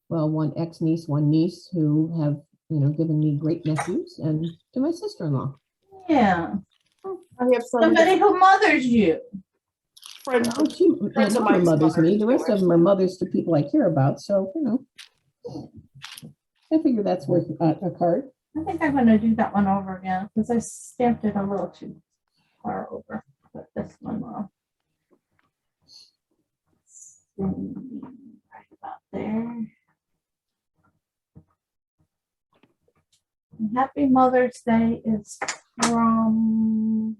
C: well, one ex-niece, one niece who have, given me great nephews, and to my sister-in-law.
A: Yeah,
B: I have
A: somebody who mothers you.
B: friends.
C: Oh, my
B: Friends of
C: mother
B: mine's
C: mothers me. The
B: mothers
C: rest
B: too,
C: of them are mothers to people I care about. So, I figure that's worth a card.
A: I think I'm gonna do that one over again because I stamped it a little too far over. But this one will. Right about there. And Happy Mother's Day is from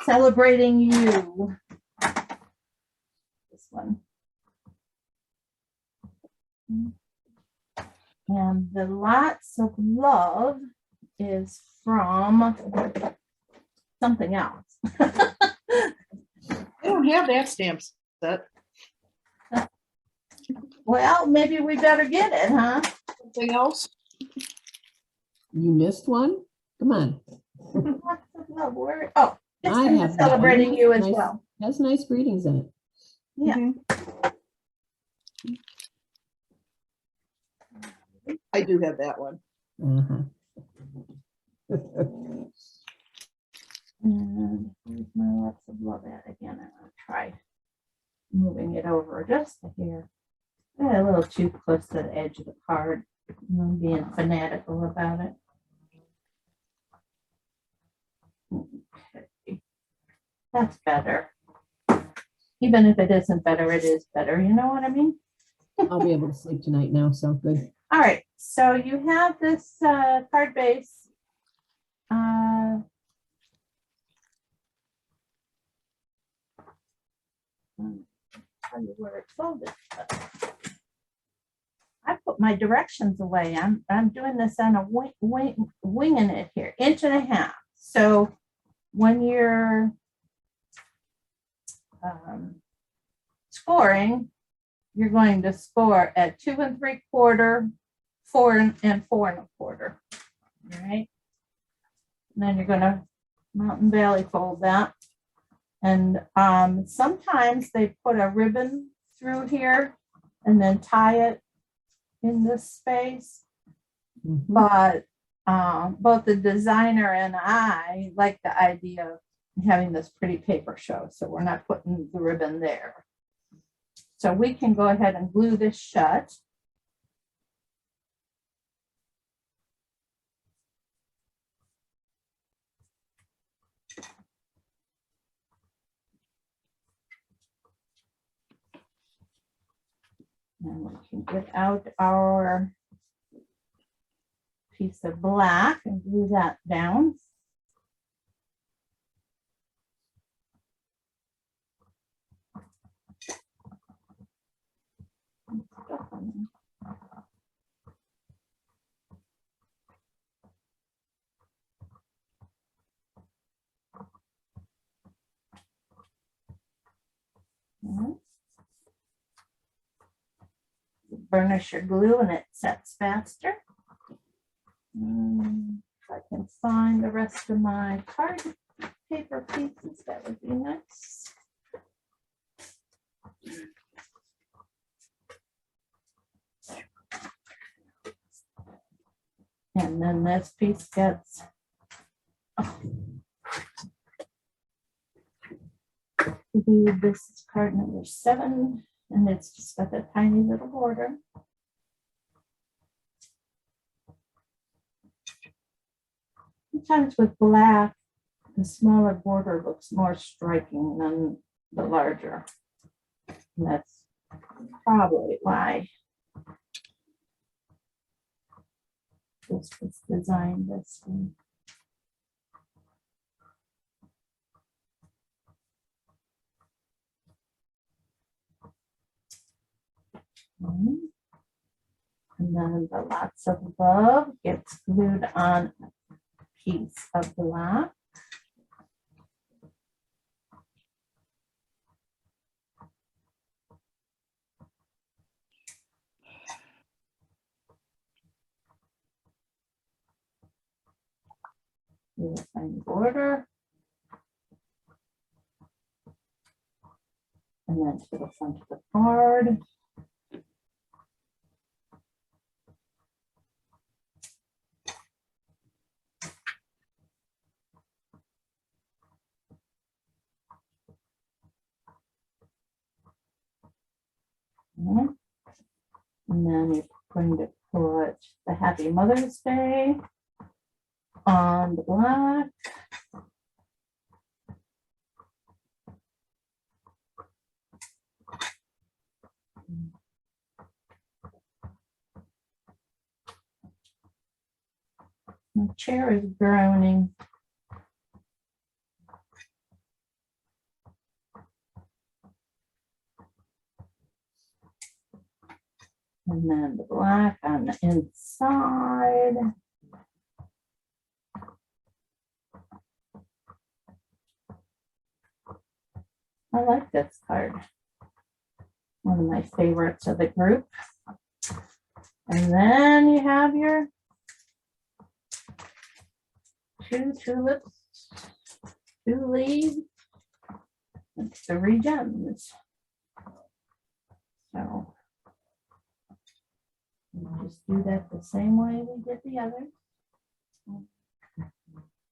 A: Celebrating You. This one. And the Lots of Love is from something else.
B: I don't have that stamp set.
A: Well, maybe we better get it, huh?
B: Something else?
C: You missed one? Come on.
A: Lots of Love. Where? Oh, it's
C: I
A: from
C: have that one.
A: Celebrating You as
C: Nice.
A: well.
C: Has nice greetings in it.
A: Yeah.
B: Mhm. I do have that one.
C: Uh-huh.
A: And here's my Lots of Love at again. I'm gonna try moving it over just a hair. A little too close to the edge of the card. I'm being fanatical about it. Okay. That's better. Even if it isn't better, it is better. You know what I mean?
C: I'll be able to sleep tonight now, so good.
A: All right. So you have this card base. Tell you where it's folded. I put my directions away. I'm doing this on a winging it here, 1.5 inches. So when you're scoring, you're going to score at 2 3/4, 4 and 4 1/4. All right. And then you're going to Mountain Valley fold that. And sometimes they put a ribbon through here and then tie it in this space.
C: Mhm.
A: But both the designer and I like the idea of having this pretty paper show. So we're not putting the ribbon there. So we can go ahead and glue this shut. And we can get out our piece of black and glue that down. Burnish your glue and it sets faster. If I can find the rest of my card paper pieces, that would be nice. And then this piece gets, this is card number 7, and it's just got a tiny little border. Sometimes with black, the smaller border looks more striking than the larger. And that's probably why this was designed this way. And then the lots of love gets glued on a piece of black. With a fine border. And then to the front of the card. And then you're going to put the Happy Mother's Day on the black. My chair is groaning. And then the black on the inside. I like this card. One of my favorites of the group. And then you have your 2 tulips, 2 leaves, and 3 gems. So we'll just do that the same way we did the others.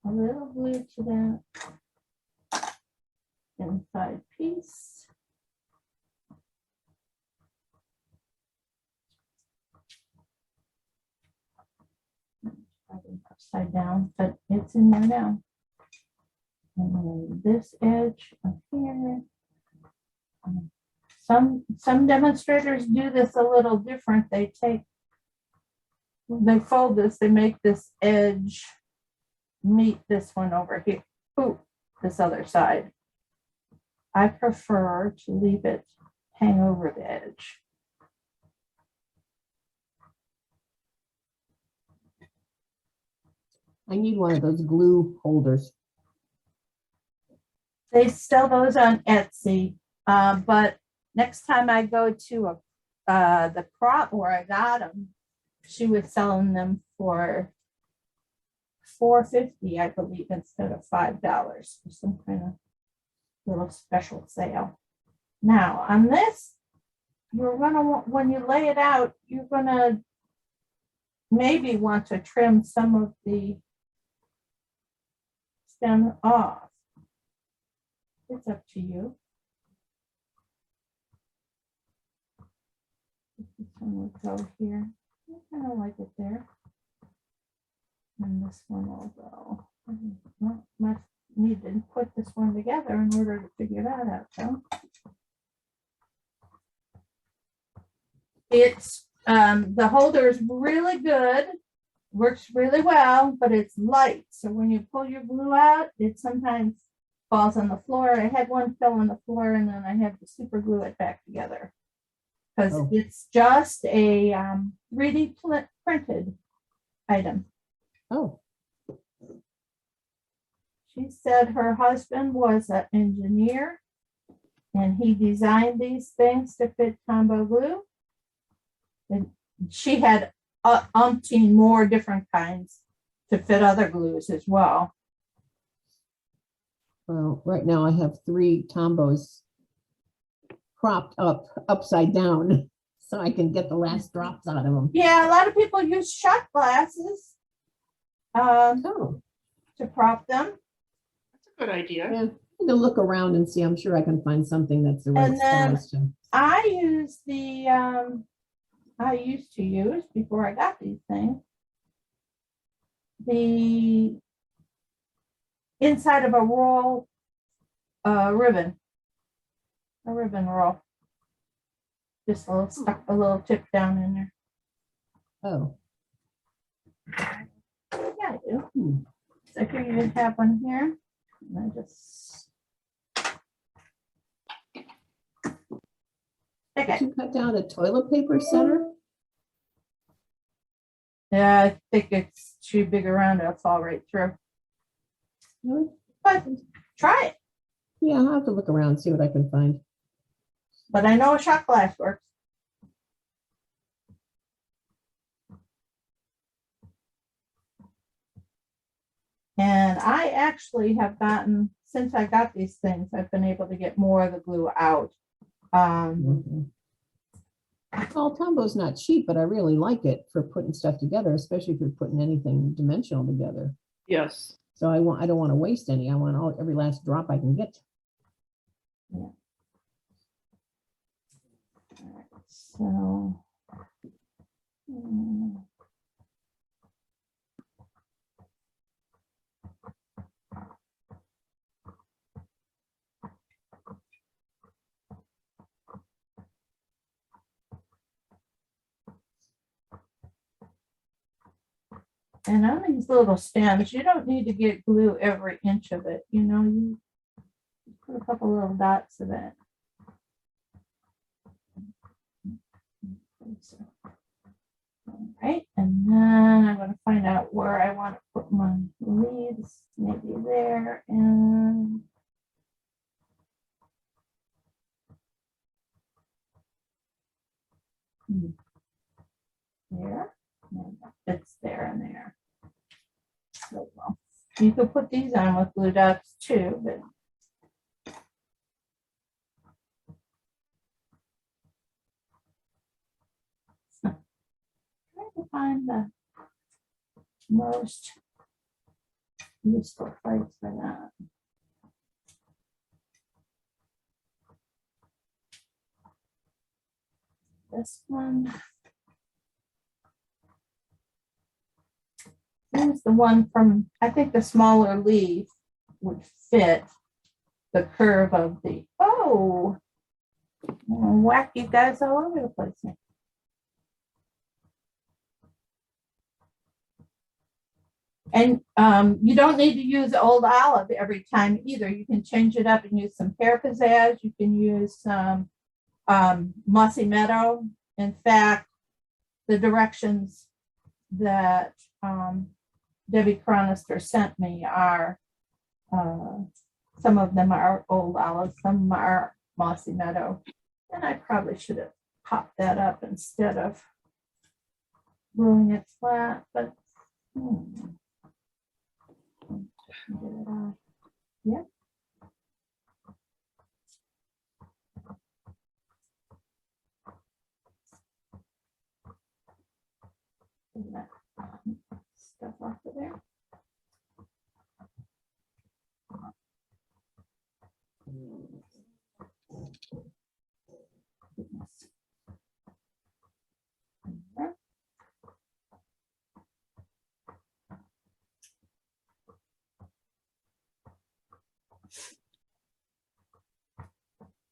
A: A little glue to that inside piece. Upside down, but it's in there now. And then this edge up here. Some demonstrators do this a little different. They fold this, they make this edge meet this one over here. Ooh, this other side. I prefer to leave it hang over the edge.
C: I need one of those glue holders.
A: They sell those on Etsy, but next time I go to the prop where I got them, she was selling them for $4.50, I believe, instead of $5 for some kind of little special sale. Now on this, you're gonna want, when you lay it out, you're gonna maybe want to trim some of the stem off. It's up to you. This one will go here. I kind of like it there. And this one will go. Not much need to put this one together in order to figure that out. So it's the holder is really good, works really well, but it's light. So when you pull your glue out, it sometimes falls on the floor. I had one fell on the floor, and then I had to super glue it back together because it's just a 3D printed item.
C: Oh,
A: She said her husband was an engineer and he designed these things to fit combo glue. And she had umpteen more different kinds to fit other glues as well.
C: well, right now I have 3 Tombos propped up upside down so I can get the last drops out of them.
A: Yeah, a lot of people use shot glasses
C: Oh,
A: to prop them.
B: That's a good idea.
C: yeah. I'm gonna look around and see. I'm sure I can find something that's the right
A: And then-
C: size to.
A: I use the, I used to use before I got these things, the inside of a roll ribbon, a ribbon roll. Just a little stuck a little tip down in there.
C: Oh,
A: Yeah, I do.
C: hmm.
A: So I figured you'd have one here. And I just
C: Did
A: okay.
C: you cut down a toilet paper center?
A: Yeah, I think it's too big around. It'll fall right through.
C: Really?
A: But try it.
C: Yeah, I'll have to look around, see what I can find.
A: But I know a shot glass works. And I actually have gotten, since I got these things, I've been able to get more of the glue out.
C: Mhm. Well, Tombo's not cheap, but I really like it for putting stuff together, especially if you're putting anything dimensional together.
B: Yes.
C: So I don't want to waste any. I want every last drop I can get.
A: All right, so. And on these little stems, you don't need to get glue every inch of it, you know, you put a couple little dots of it. All right, and then I'm gonna find out where I want to put my leaves, maybe there, and there. No, that fits there and there. Oh, well. You could put these on with blue dots too, but trying to find the most useful place for that. This one. Here's the one from, I think the smaller leaf would fit the curve of the, oh, whack you guys all over the place here. And you don't need to use old olive every time either. You can change it up and use some pear pizzazz. You can use some mossy meadow. In fact, the directions that Debbie Cronister sent me are, some of them are old olive, some are mossy meadow. And I probably should have popped that up instead of gluing it flat, but yeah. Stuff off of there.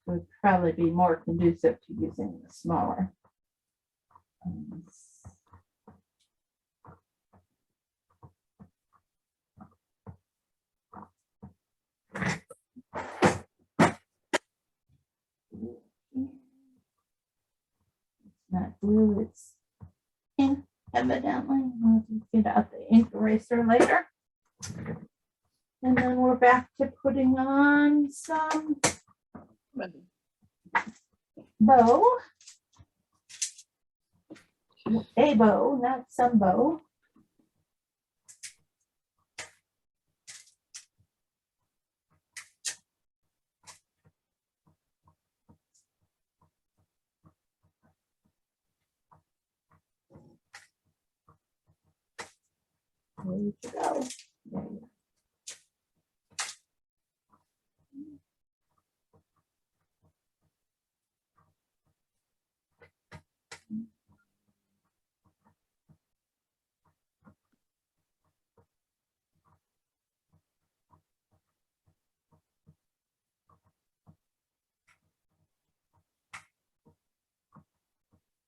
A: Would probably be more conducive to using the smaller. It's not glue, it's ink, evidently. We'll get out the ink eraser later. And then we're back to putting on some bow. A bow, not some bow. Where'd you go? There you are.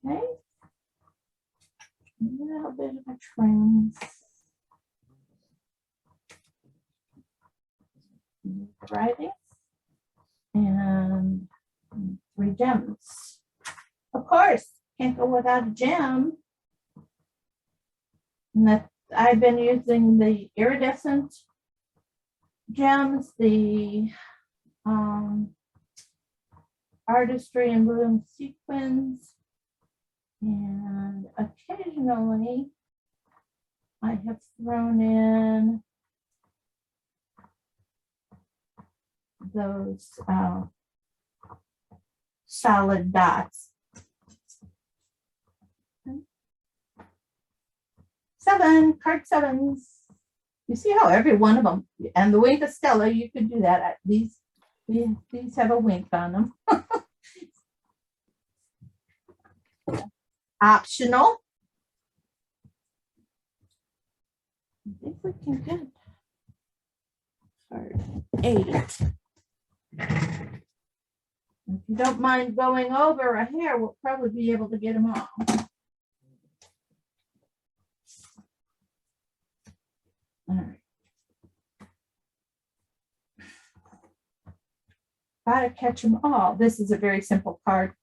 A: Okay. A little bit of a trim. Writing. And 3 gems. Of course, can't go without a gem. And that I've been using the iridescent gems, the artistry and bloom sequins, and occasionally I have thrown in those solid dots. 7 card 7s. You see how every one of them, and the Wink of Stella, you could do that. These have a wink on them. Optional. I think we can get card 8. If you don't mind going over a hair, we'll probably be able to get them all. All right. Gotta catch them all. This is a very simple card.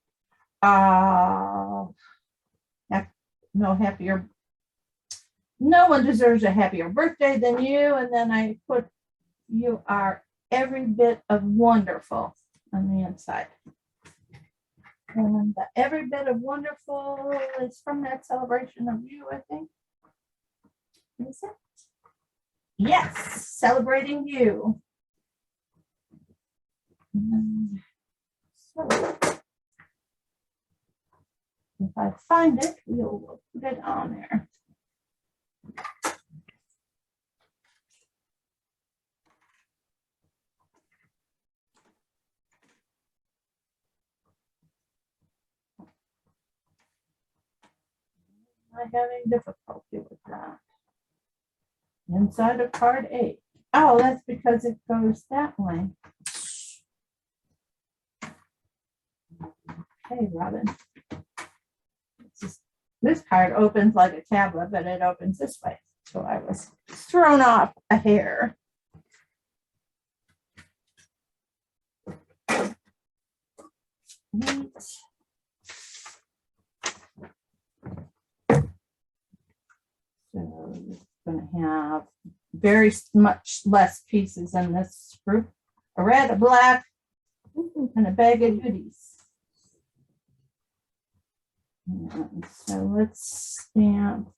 A: No one deserves a happier birthday than you. And then I put, you are every bit of wonderful on the inside. And the every bit of wonderful is from that celebration of you, I think. Is it? Yes, celebrating you. So, if I find it, we'll put it on there. I'm having difficulty with that. Inside of card 8. Oh, that's because it goes that way. Hey, Robin. This card opens like a tablet, but it opens this way. So I was thrown off a hair. Neat. So it's going to have very much less pieces in this group. A red, a black, and a bag of goodies. And so let's stamp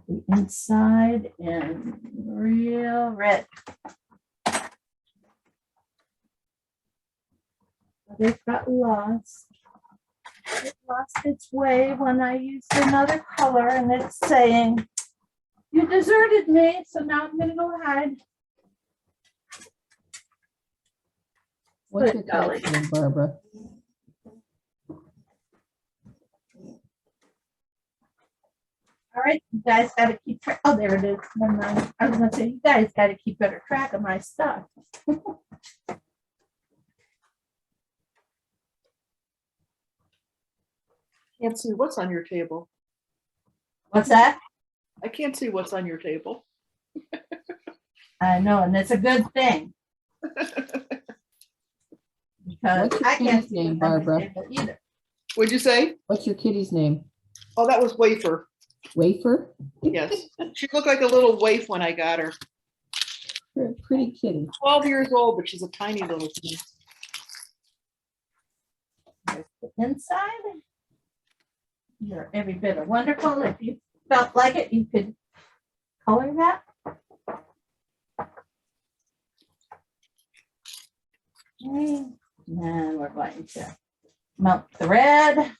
A: the inside in real red. It got lost. It lost its way when I used another color, and it's saying, "You deserted me, so now I'm going to go hide."
C: What's your cat's name, Barbara?
A: All right, you guys got to keep track. Oh, there it is. Never mind. I was going to say, you guys got to keep better track of my stuff.
B: Can't see what's on your table.
A: What's that?
B: I can't see what's on your table.
A: I know, and it's a good thing. Because
C: What's your
A: I can't
C: kitty's
A: see
C: name,
A: what's on the
C: Barbara?
A: table either.
B: What'd you say?
C: What's your kitty's name?
B: Oh, that was Wafer.
C: Wafer?
B: Yes. She looked like a little waif when I got her.
C: Pretty kitty.
B: 12 years old, but she's a tiny little thing.
A: There's the inside. You're every bit of wonderful. If you felt like it, you could color that. Okay. And we're going to mount the red.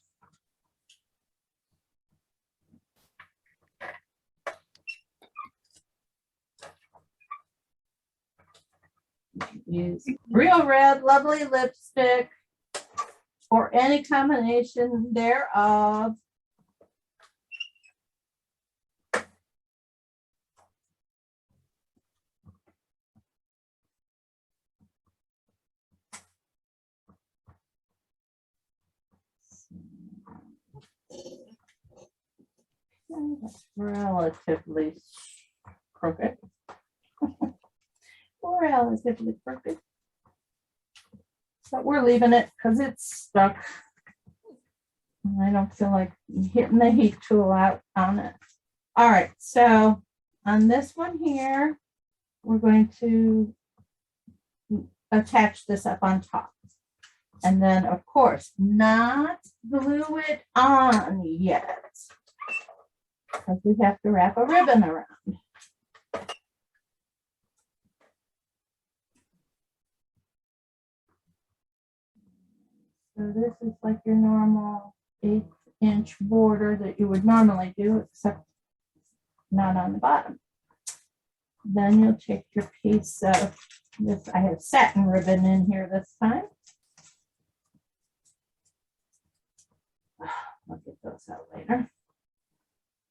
A: use Real Red Lovely lipstick or any combination thereof. That's relatively crooked. Relatively crooked. But we're leaving it because it's stuck. And I don't feel like hitting the heat tool out on it. All right, so on this one here, we're going to attach this up on top. And then, of course, not glue it on yet, because we have to wrap a ribbon around. So this is like your normal 1/8" border that you would normally do, except not on the bottom. Then you'll take your piece of this. I have satin ribbon in here this time. I'll get those out later.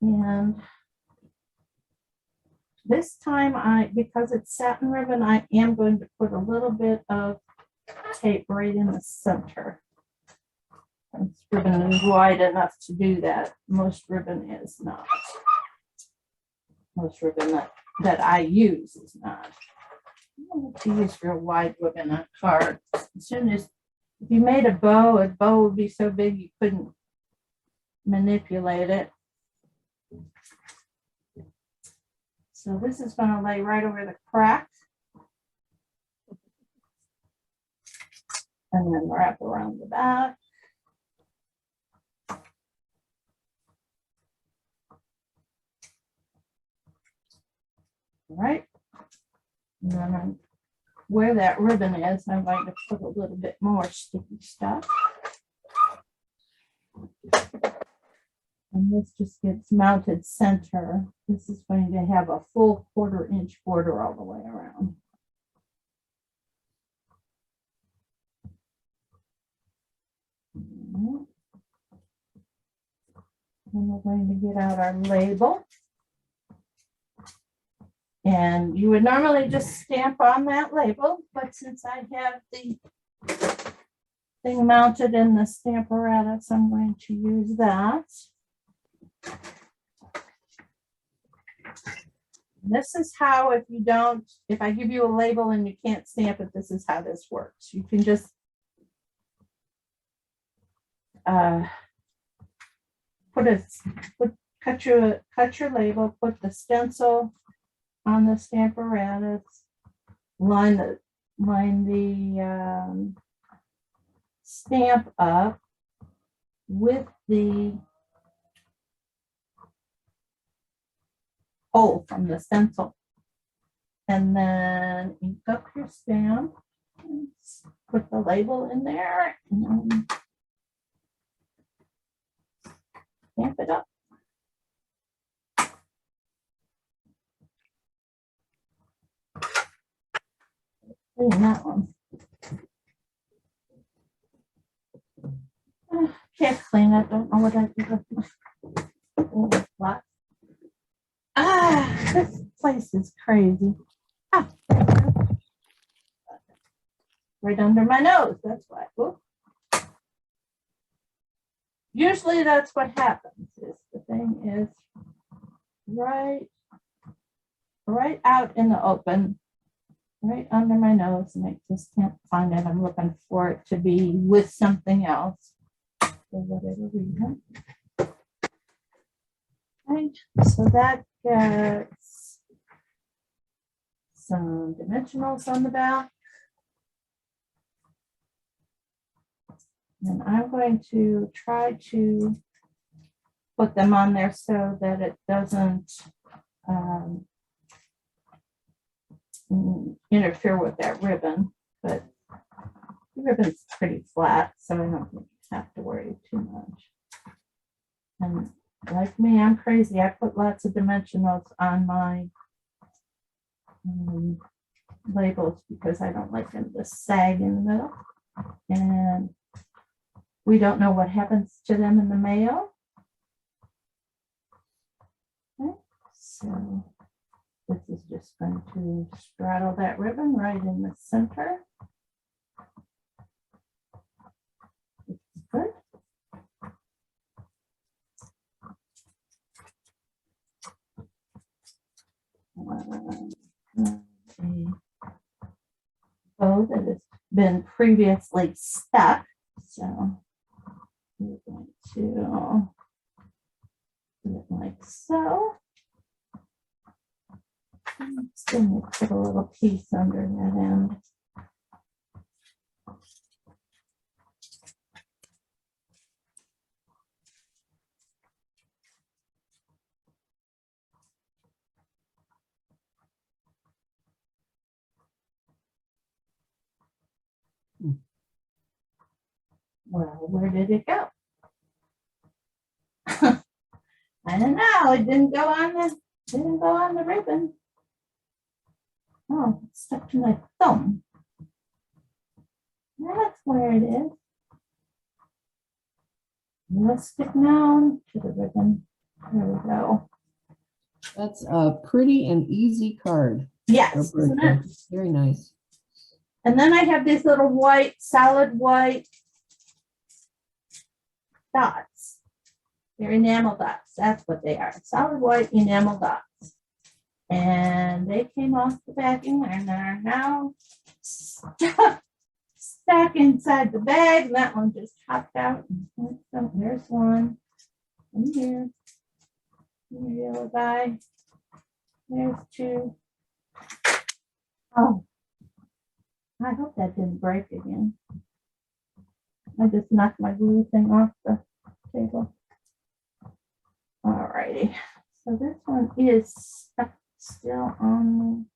A: And this time, because it's satin ribbon, I am going to put a little bit of tape right in the center. This ribbon is wide enough to do that. Most ribbon is not. Most ribbon that I use is not. I don't like to use real wide ribbon on cards. As soon as, if you made a bow would be so big you couldn't manipulate it. So this is going to lay right over the crack. And then wrap around the back. All right. And then where that ribbon is, I'm going to put a little bit more sticky stuff. And this just gets mounted center. This is going to have a full 1/4" border all the way around. And we're going to get out our label. And you would normally just stamp on that label, but since I have the thing mounted in the stamparatus, I'm going to use that. This is how, if I give you a label and you can't stamp it, this is how this works. You can just cut your label, put the stencil on the stamparatus, line the stamp up with the hole from the stencil, and then ink up your stamp, put the label in there, and then stamp it up. Clean that one. Can't clean it. Don't know what I did with my this place is crazy. Right under my nose. That's why. Oops. Usually that's what happens. Is the thing is right out in the open, right under my nose, and I just can't find it. I'm looking for it to be with something else for whatever reason. Right, so that gets some dimensionals on the back. And I'm going to try to put them on there so that it doesn't interfere with that ribbon, but the ribbon's pretty flat, so I don't have to worry too much. And like me, I'm crazy. I put lots of dimensionals on my labels because I don't like them to sag in the middle. And we don't know what happens to them in the mail. Okay, so this is just going to straddle that ribbon right in the center. Which is good. A bow that has been previously stuck. So we're going to do it like so. Still need to put a little piece under that end. Well, where did it go? I don't know. It didn't go on the ribbon. Oh, it's stuck to my thumb. That's where it is. Let's stick down to the ribbon. There we go.
C: That's a pretty and easy card.
A: Yes,
C: for
A: isn't
C: birthday.
A: it?
C: Very nice.
A: And then I have these little white, solid white dots. They're enamel dots. That's what they are. Solid white enamel dots. And they came off the backing and are now stuck inside the bag. And that one just popped out. So there's one. In here. The yellow guy. There's two. Oh. I hope that didn't break again. I just knocked my glue thing off the table. All righty. So this one is stuck still on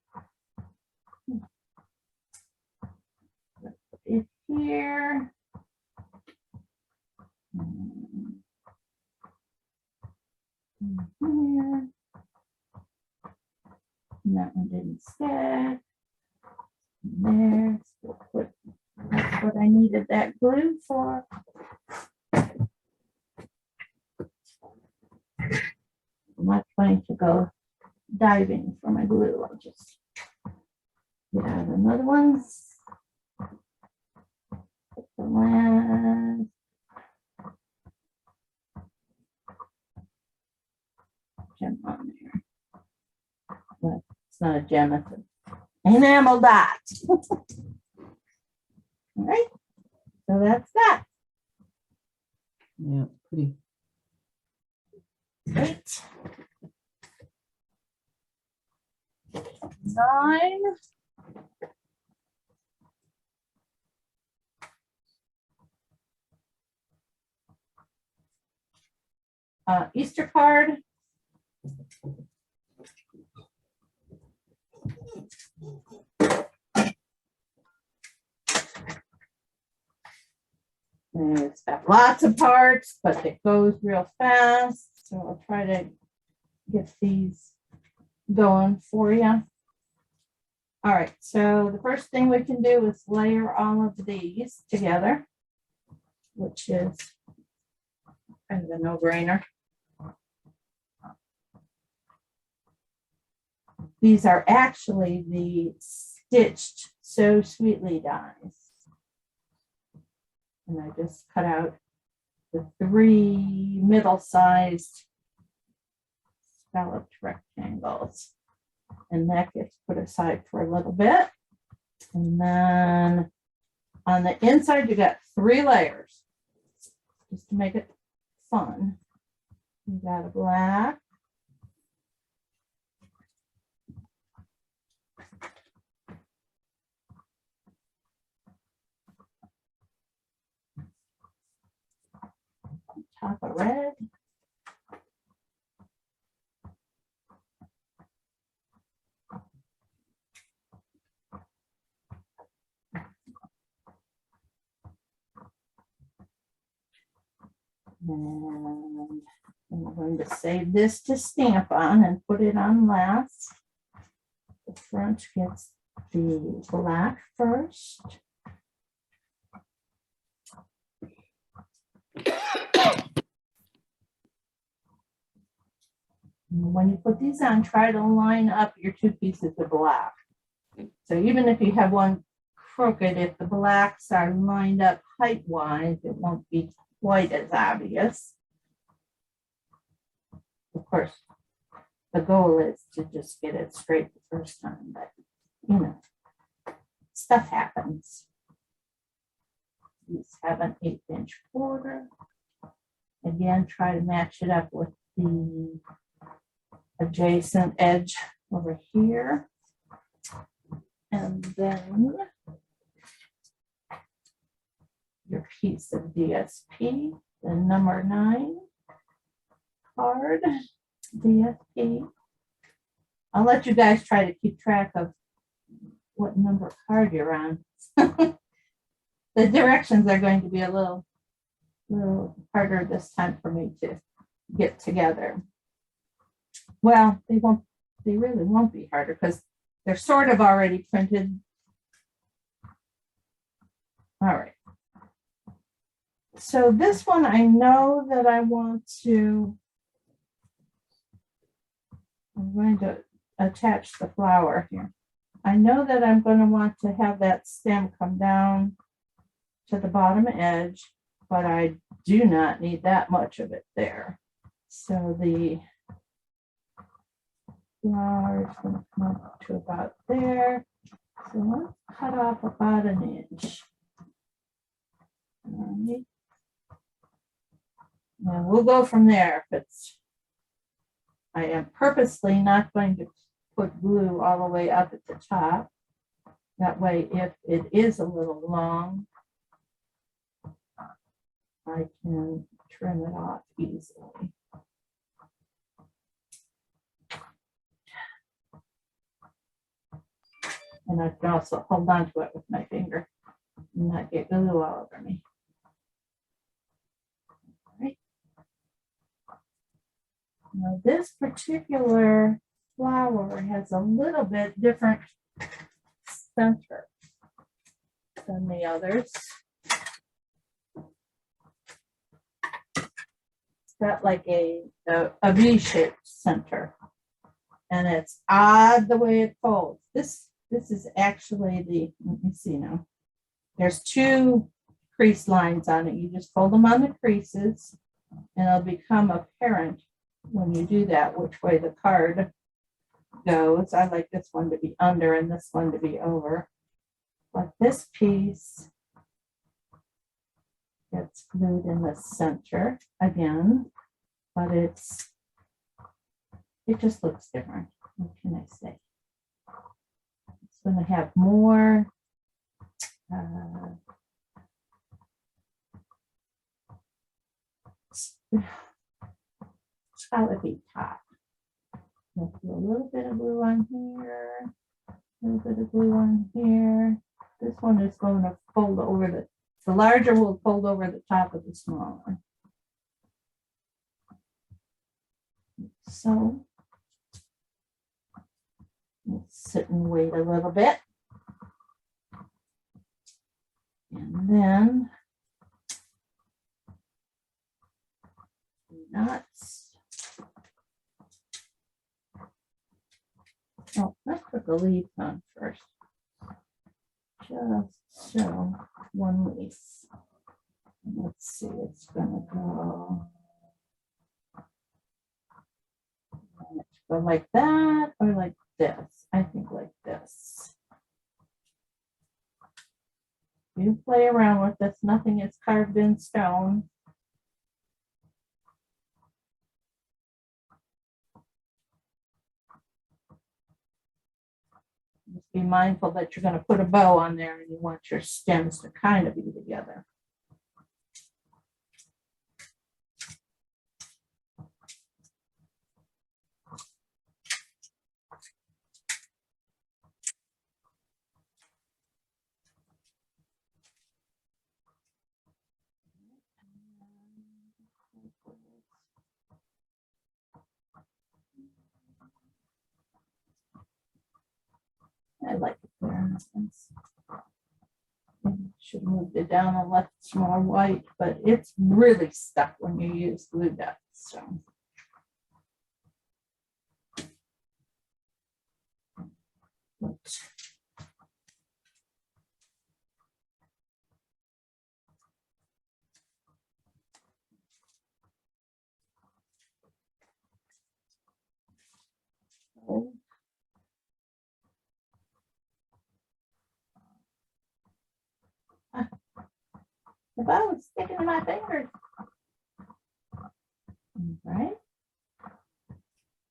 A: it here. And here. And that one didn't stick. There, so that's what I needed that glue for. I'm not going to go diving for my glue. I'll just get out another one. Put the last gem on there. Well, it's not a gem, it's an enamel dot. All right, so that's that.
C: Yeah, pretty.
A: Eight. 9. Easter card. And it's got lots of parts, but it goes real fast. So I'll try to get these going for you. All right, so the first thing we can do is layer all of these together, which is kind of a no-brainer. These are actually the stitched So Sweetly dies. And I just cut out the 3 middle-sized scalloped rectangles. And that gets put aside for a little bit. And then on the inside, you got 3 layers, just to make it fun. You got a black, top of red, and I'm going to save this to stamp on and put it on last. The front gets the black first. When you put these on, try to line up your two pieces of black. So even if you have one crooked, if the blacks are lined up height-wise, it won't be quite as obvious. Of course, the goal is to just get it straight the first time, but you know, stuff happens. These have an 1/8" border. Again, try to match it up with the adjacent edge over here. And then your piece of DSP, the number 9 card, DSP. I'll let you guys try to keep track of what number card you're on. The directions are going to be a little harder this time for me to get together. Well, they really won't be harder because they're sort of already printed. All right. So this one, I know that I want to, I'm going to attach the flower here. I know that I'm going to want to have that stem come down to the bottom edge, but I do not need that much of it there. So the flower is going to come up to about there. So let's cut off about 1 inch. All right. And we'll go from there. If it's, I am purposely not going to put glue all the way up at the top. That way, if it is a little long, I can trim it off easily. And I can also hold on to it with my finger and not get glue all over me. All right. Now this particular flower has a little bit different center than the others. It's got like a V-shaped center, and it's odd the way it folds. This is actually the, let me see now. There's 2 crease lines on it. You just fold them on the creases, and it'll become apparent when you do that which way the card goes. I like this one to be under and this one to be over. But this piece gets glued in the center again, but it just looks different. What can I say? It's going to have more solid top. Let's do a little bit of glue on here, a little bit of glue on here. This one is going to fold over the larger will fold over the top of the smaller. So let's sit and wait a little bit. And then nuts. Oh, let's put the leaves on first. Just so one leaf. Let's see, it's gonna go like that or like this. I think like this. You play around with this, nothing is carved in stone. Just be mindful that you're going to put a bow on there and you want your stems to kind of be together. I like it there. Should have moved it down and left some more white, but it's really stuck when you use glue dots. So. Oops. Oh. The bow is sticking to my fingers. All right.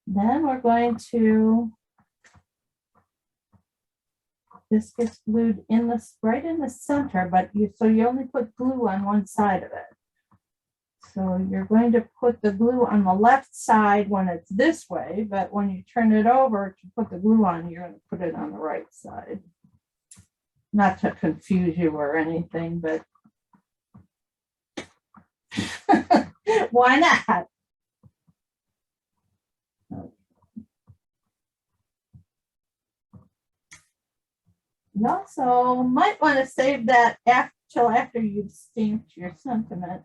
A: Then we're going to, this gets glued in this right in the center, but so you only put glue on one side of it. So you're going to put the glue on the left side when it's this way, but when you turn it over to put the glue on, you're going to put it on the right side. Not to confuse you or anything, but why not? You also might want to save that till after you've stamped your sentiment.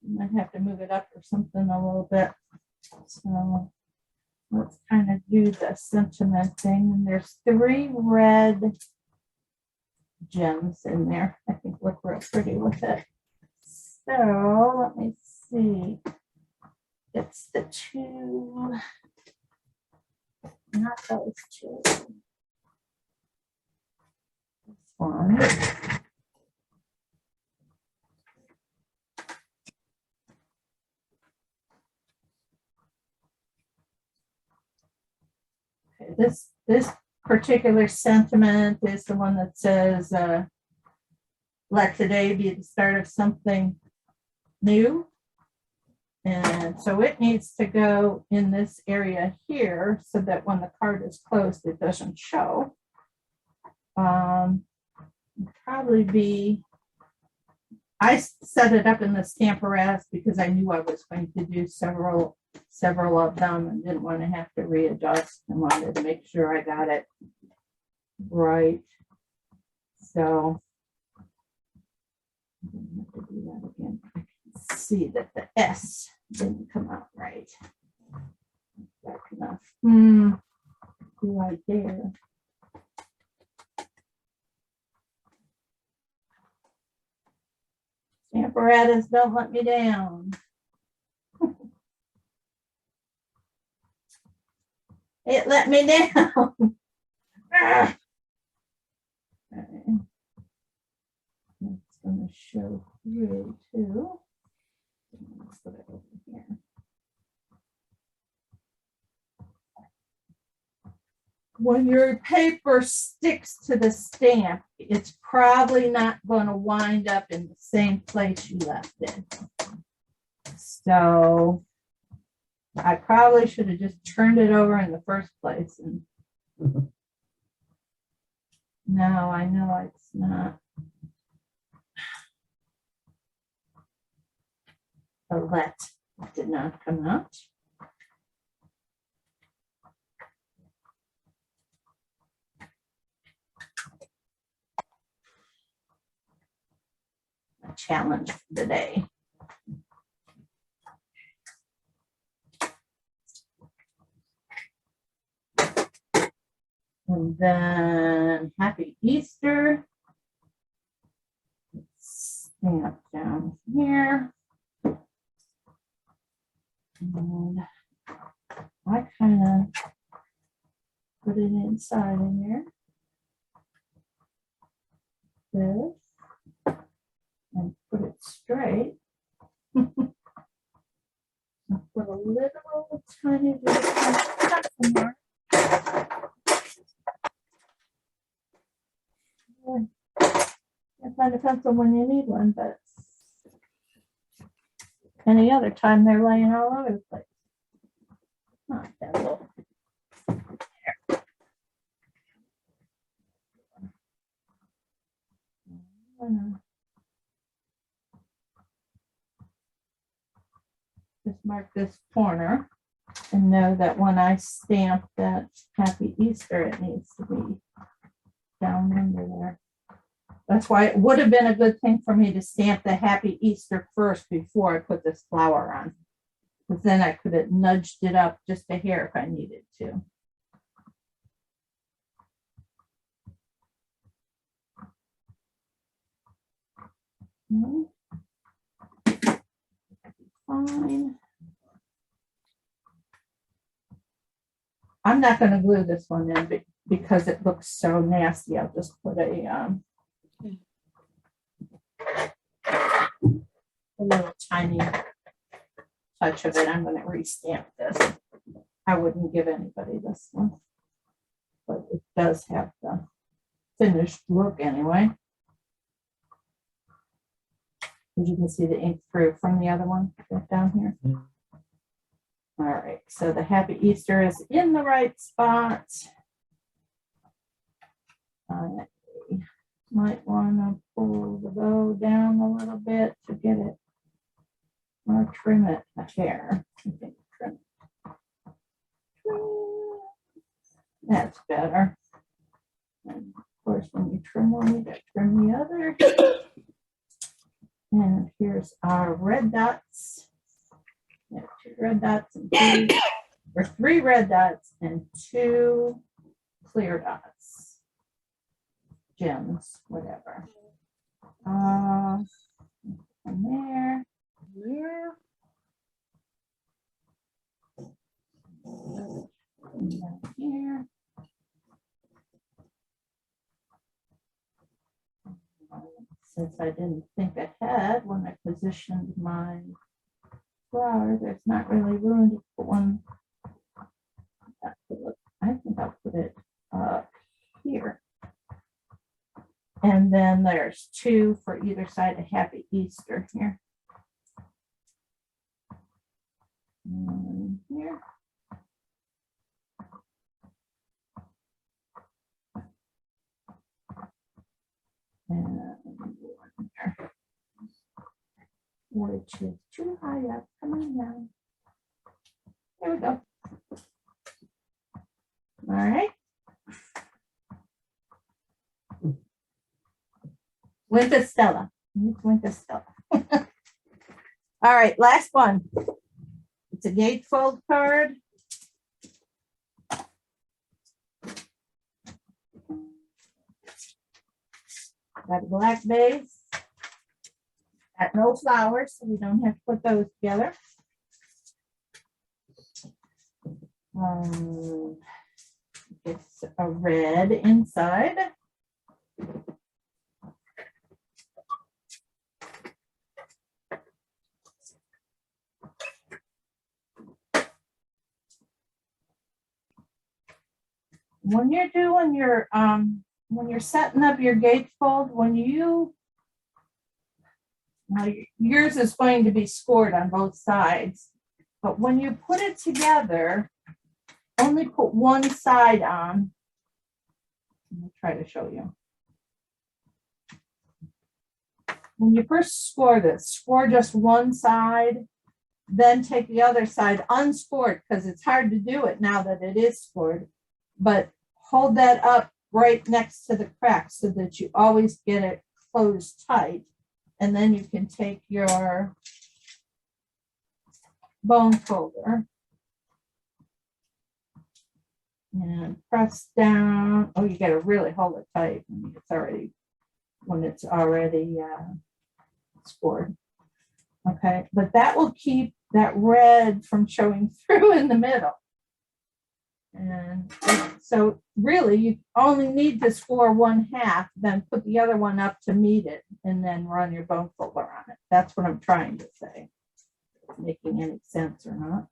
A: You might have to move it up or something a little bit. So let's kind of do the sentiment thing. And there's 3 red gems in there. I think look real pretty with it. So let me see. It's the 2, not those 2. This one. Okay, this particular sentiment is the one that says, let today be the start of something new. And so it needs to go in this area here so that when the card is closed, it doesn't show. Probably be, I set it up in the Stamparatus because I knew I was going to do several of them and didn't want to have to readjust and wanted to make sure I got it right. So I'm going to have to do that again. I can see that the S didn't come out right. Dark enough. Do I dare? Stamparatus, don't let me down. It let me down. Ah. Okay. It's going to show through too. Let's put it over here. When your paper sticks to the stamp, it's probably not going to wind up in the same place you left it. So I probably should have just turned it over in the first place. And no, I know it's not. The let did not come out. A challenge for the day. And then Happy Easter. Stamp down here. And I kind of put it inside in there. This. And put it straight. Put a little tiny bit of pencil mark. Can't find a pencil when you need one, but any other time they're laying all over the place. Not that little. Just mark this corner and know that when I stamp that Happy Easter, it needs to be down under there. That's why it would have been a good thing for me to stamp the Happy Easter first before I put this flower on. Because then I could have nudged it up just a hair if I needed to. Fine. I'm not going to glue this one in because it looks so nasty. I'll just put a little tiny touch of it. I'm going to restamp this. I wouldn't give anybody this one, but it does have the finished look anyway. As you can see the ink through from the other one down here. All right, so the Happy Easter is in the right spot. I might want to pull the bow down a little bit to get it, or trim it a hair. I think trim it. That's better. And of course, when you trim one, you got to trim the other. And here's our red dots. We have 2 red dots and 2, or 3 red dots and 2 clear dots. Gems, whatever. And there.
B: There.
A: And down here. Since I didn't think ahead when I positioned my flower, there's not really room to put one. I think I'll put it here. And then there's 2 for either side of Happy Easter here. And here. And one there, which is too high up. Come on down. There we go. All right. Winter Stella. Winter Stella. All right, last one. It's a gatefold card. Got a black base. Got no flowers, so we don't have to put those together. It's a red inside. When you're doing your when you're setting up your gatefold, when you yours is going to be scored on both sides, but when you put it together, only put one side on. Let me try to show you. When you first score this, score just one side, then take the other side unscored, because it's hard to do it now that it is scored, but hold that up right next to the crack so that you always get it closed tight. And then you can take your bone folder and press down. Oh, you got to really hold it tight when it's already scored. Okay, but that will keep that red from showing through in the middle. And so really you only need to score 1/2, then put the other one up to meet it, and then run your bone folder on it. That's what I'm trying to say. Making any sense or not.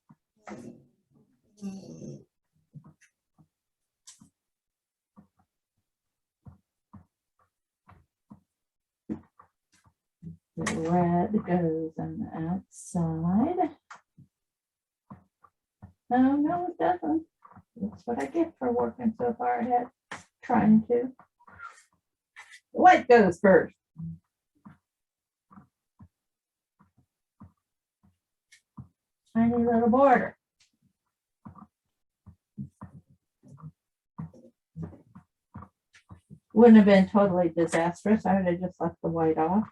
A: The red goes on the outside. Oh, no, it doesn't. That's what I get for working so far ahead, trying to. The white goes first. Tiny little border. Wouldn't have been totally disastrous. I would have just left the white off.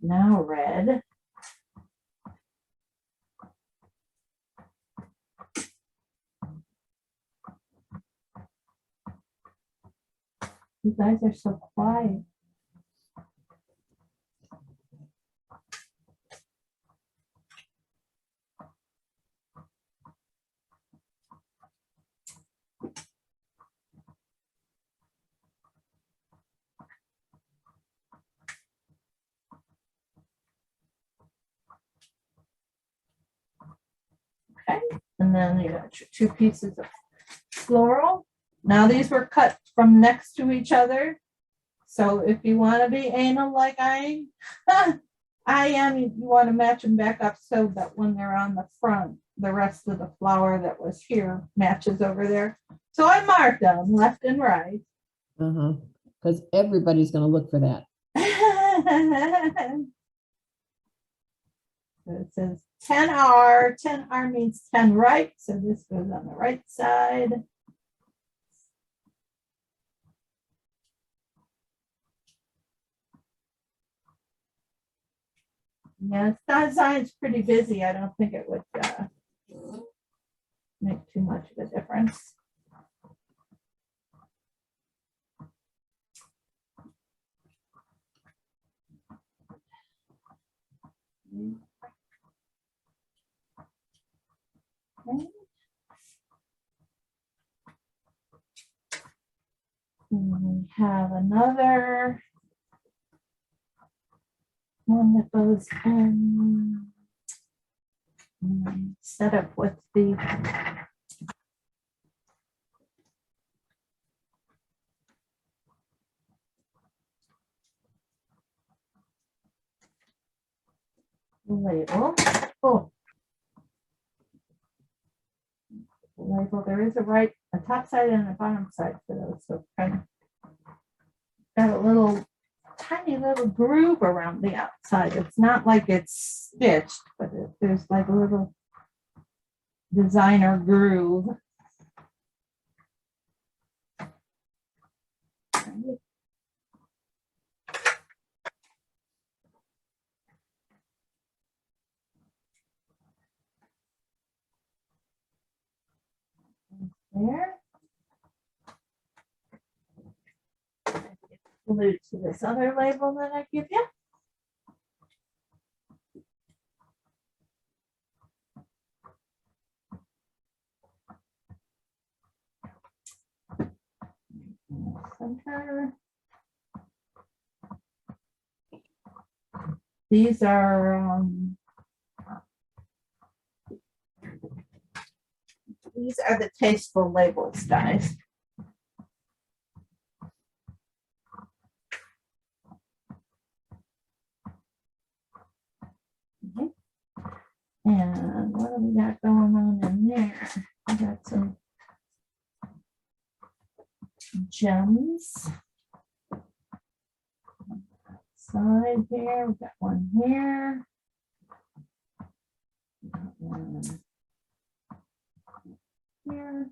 A: Now red. You guys are so quiet. Okay, and then you got your 2 pieces of floral. Now these were cut from next to each other. So if you want to be anal like I am, you want to match them back up so that when they're on the front, the rest of the flower that was here matches over there. So I marked them left and right.
C: Because everybody's going to look for that.
A: So it says 10R. 10R means 10 right. So this goes on the right side. Yeah, science pretty busy. I don't think it would make too much of a difference. Okay. And we have another one that goes in, set up with the label. Oh, the label. There is a top side and a bottom side for those. So kind of got a little tiny little groove around the outside. It's not like it's stitched, but there's like a little designer groove. There. Glued to this other label that I give you. Center. These are the tasteful labels, guys. Okay. And what do we got going on in there? We got some gems. Side here, we got one here. Got one here.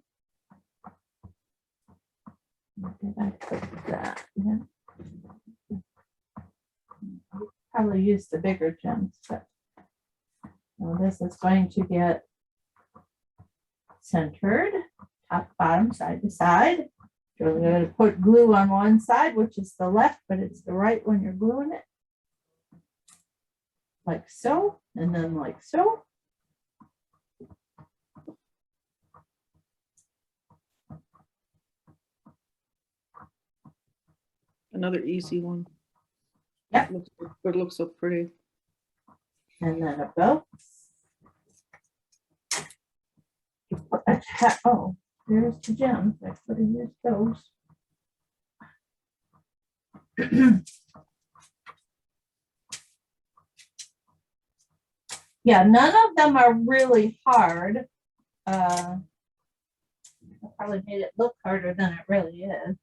A: Where did I put that? Yeah. Probably use the bigger gems, but this is going to get centered, top, bottom, side to side. You're going to put glue on one side, which is the left, but it's the right when you're gluing it. Like so, and then like so.
B: Another easy one.
A: Yep.
B: But it looks so pretty.
A: And then a bow. Oh, there's the gems. I could have used those. Yeah, none of them are really hard. I probably made it look harder than it really is.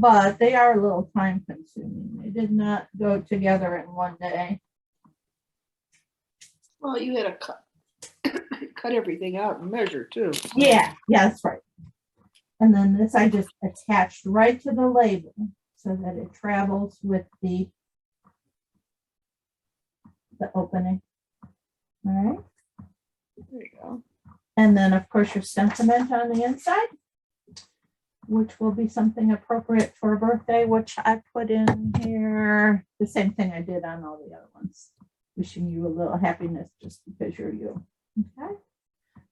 A: but they are a little time consuming. They did not go together in one day.
B: Well, you had to cut everything out and measure too.
A: Yeah, that's right. And then this I just attached right to the label so that it travels with the opening. All right.
B: There you go.
A: And then, of course, your sentiment on the inside, which will be something appropriate for a birthday, which I put in here, the same thing I did on all the other ones. Wishing you a little happiness just because you're you. Okay.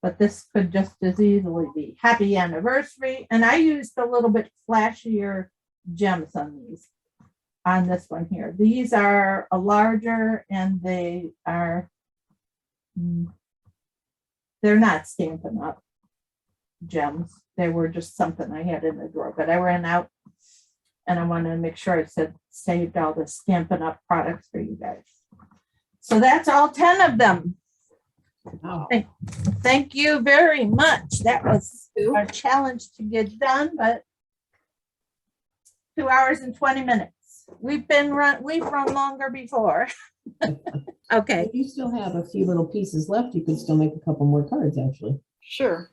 A: But this could just as easily be happy anniversary. And I used a little bit flashier gems on these, on this one here. These are a larger and they are, they're not Stampin' Up! Gems. They were just something I had in the drawer, but I ran out and I wanted to make sure I said saved all the Stampin' Up! Products for you guys. So that's all 10 of them.
C: Wow.
A: Thank you very much. That was a challenge to get done, but 2 hours and 20 minutes. We've run longer before. Okay.
C: If you still have a few little pieces left, you could still make a couple more cards, actually.
B: Sure.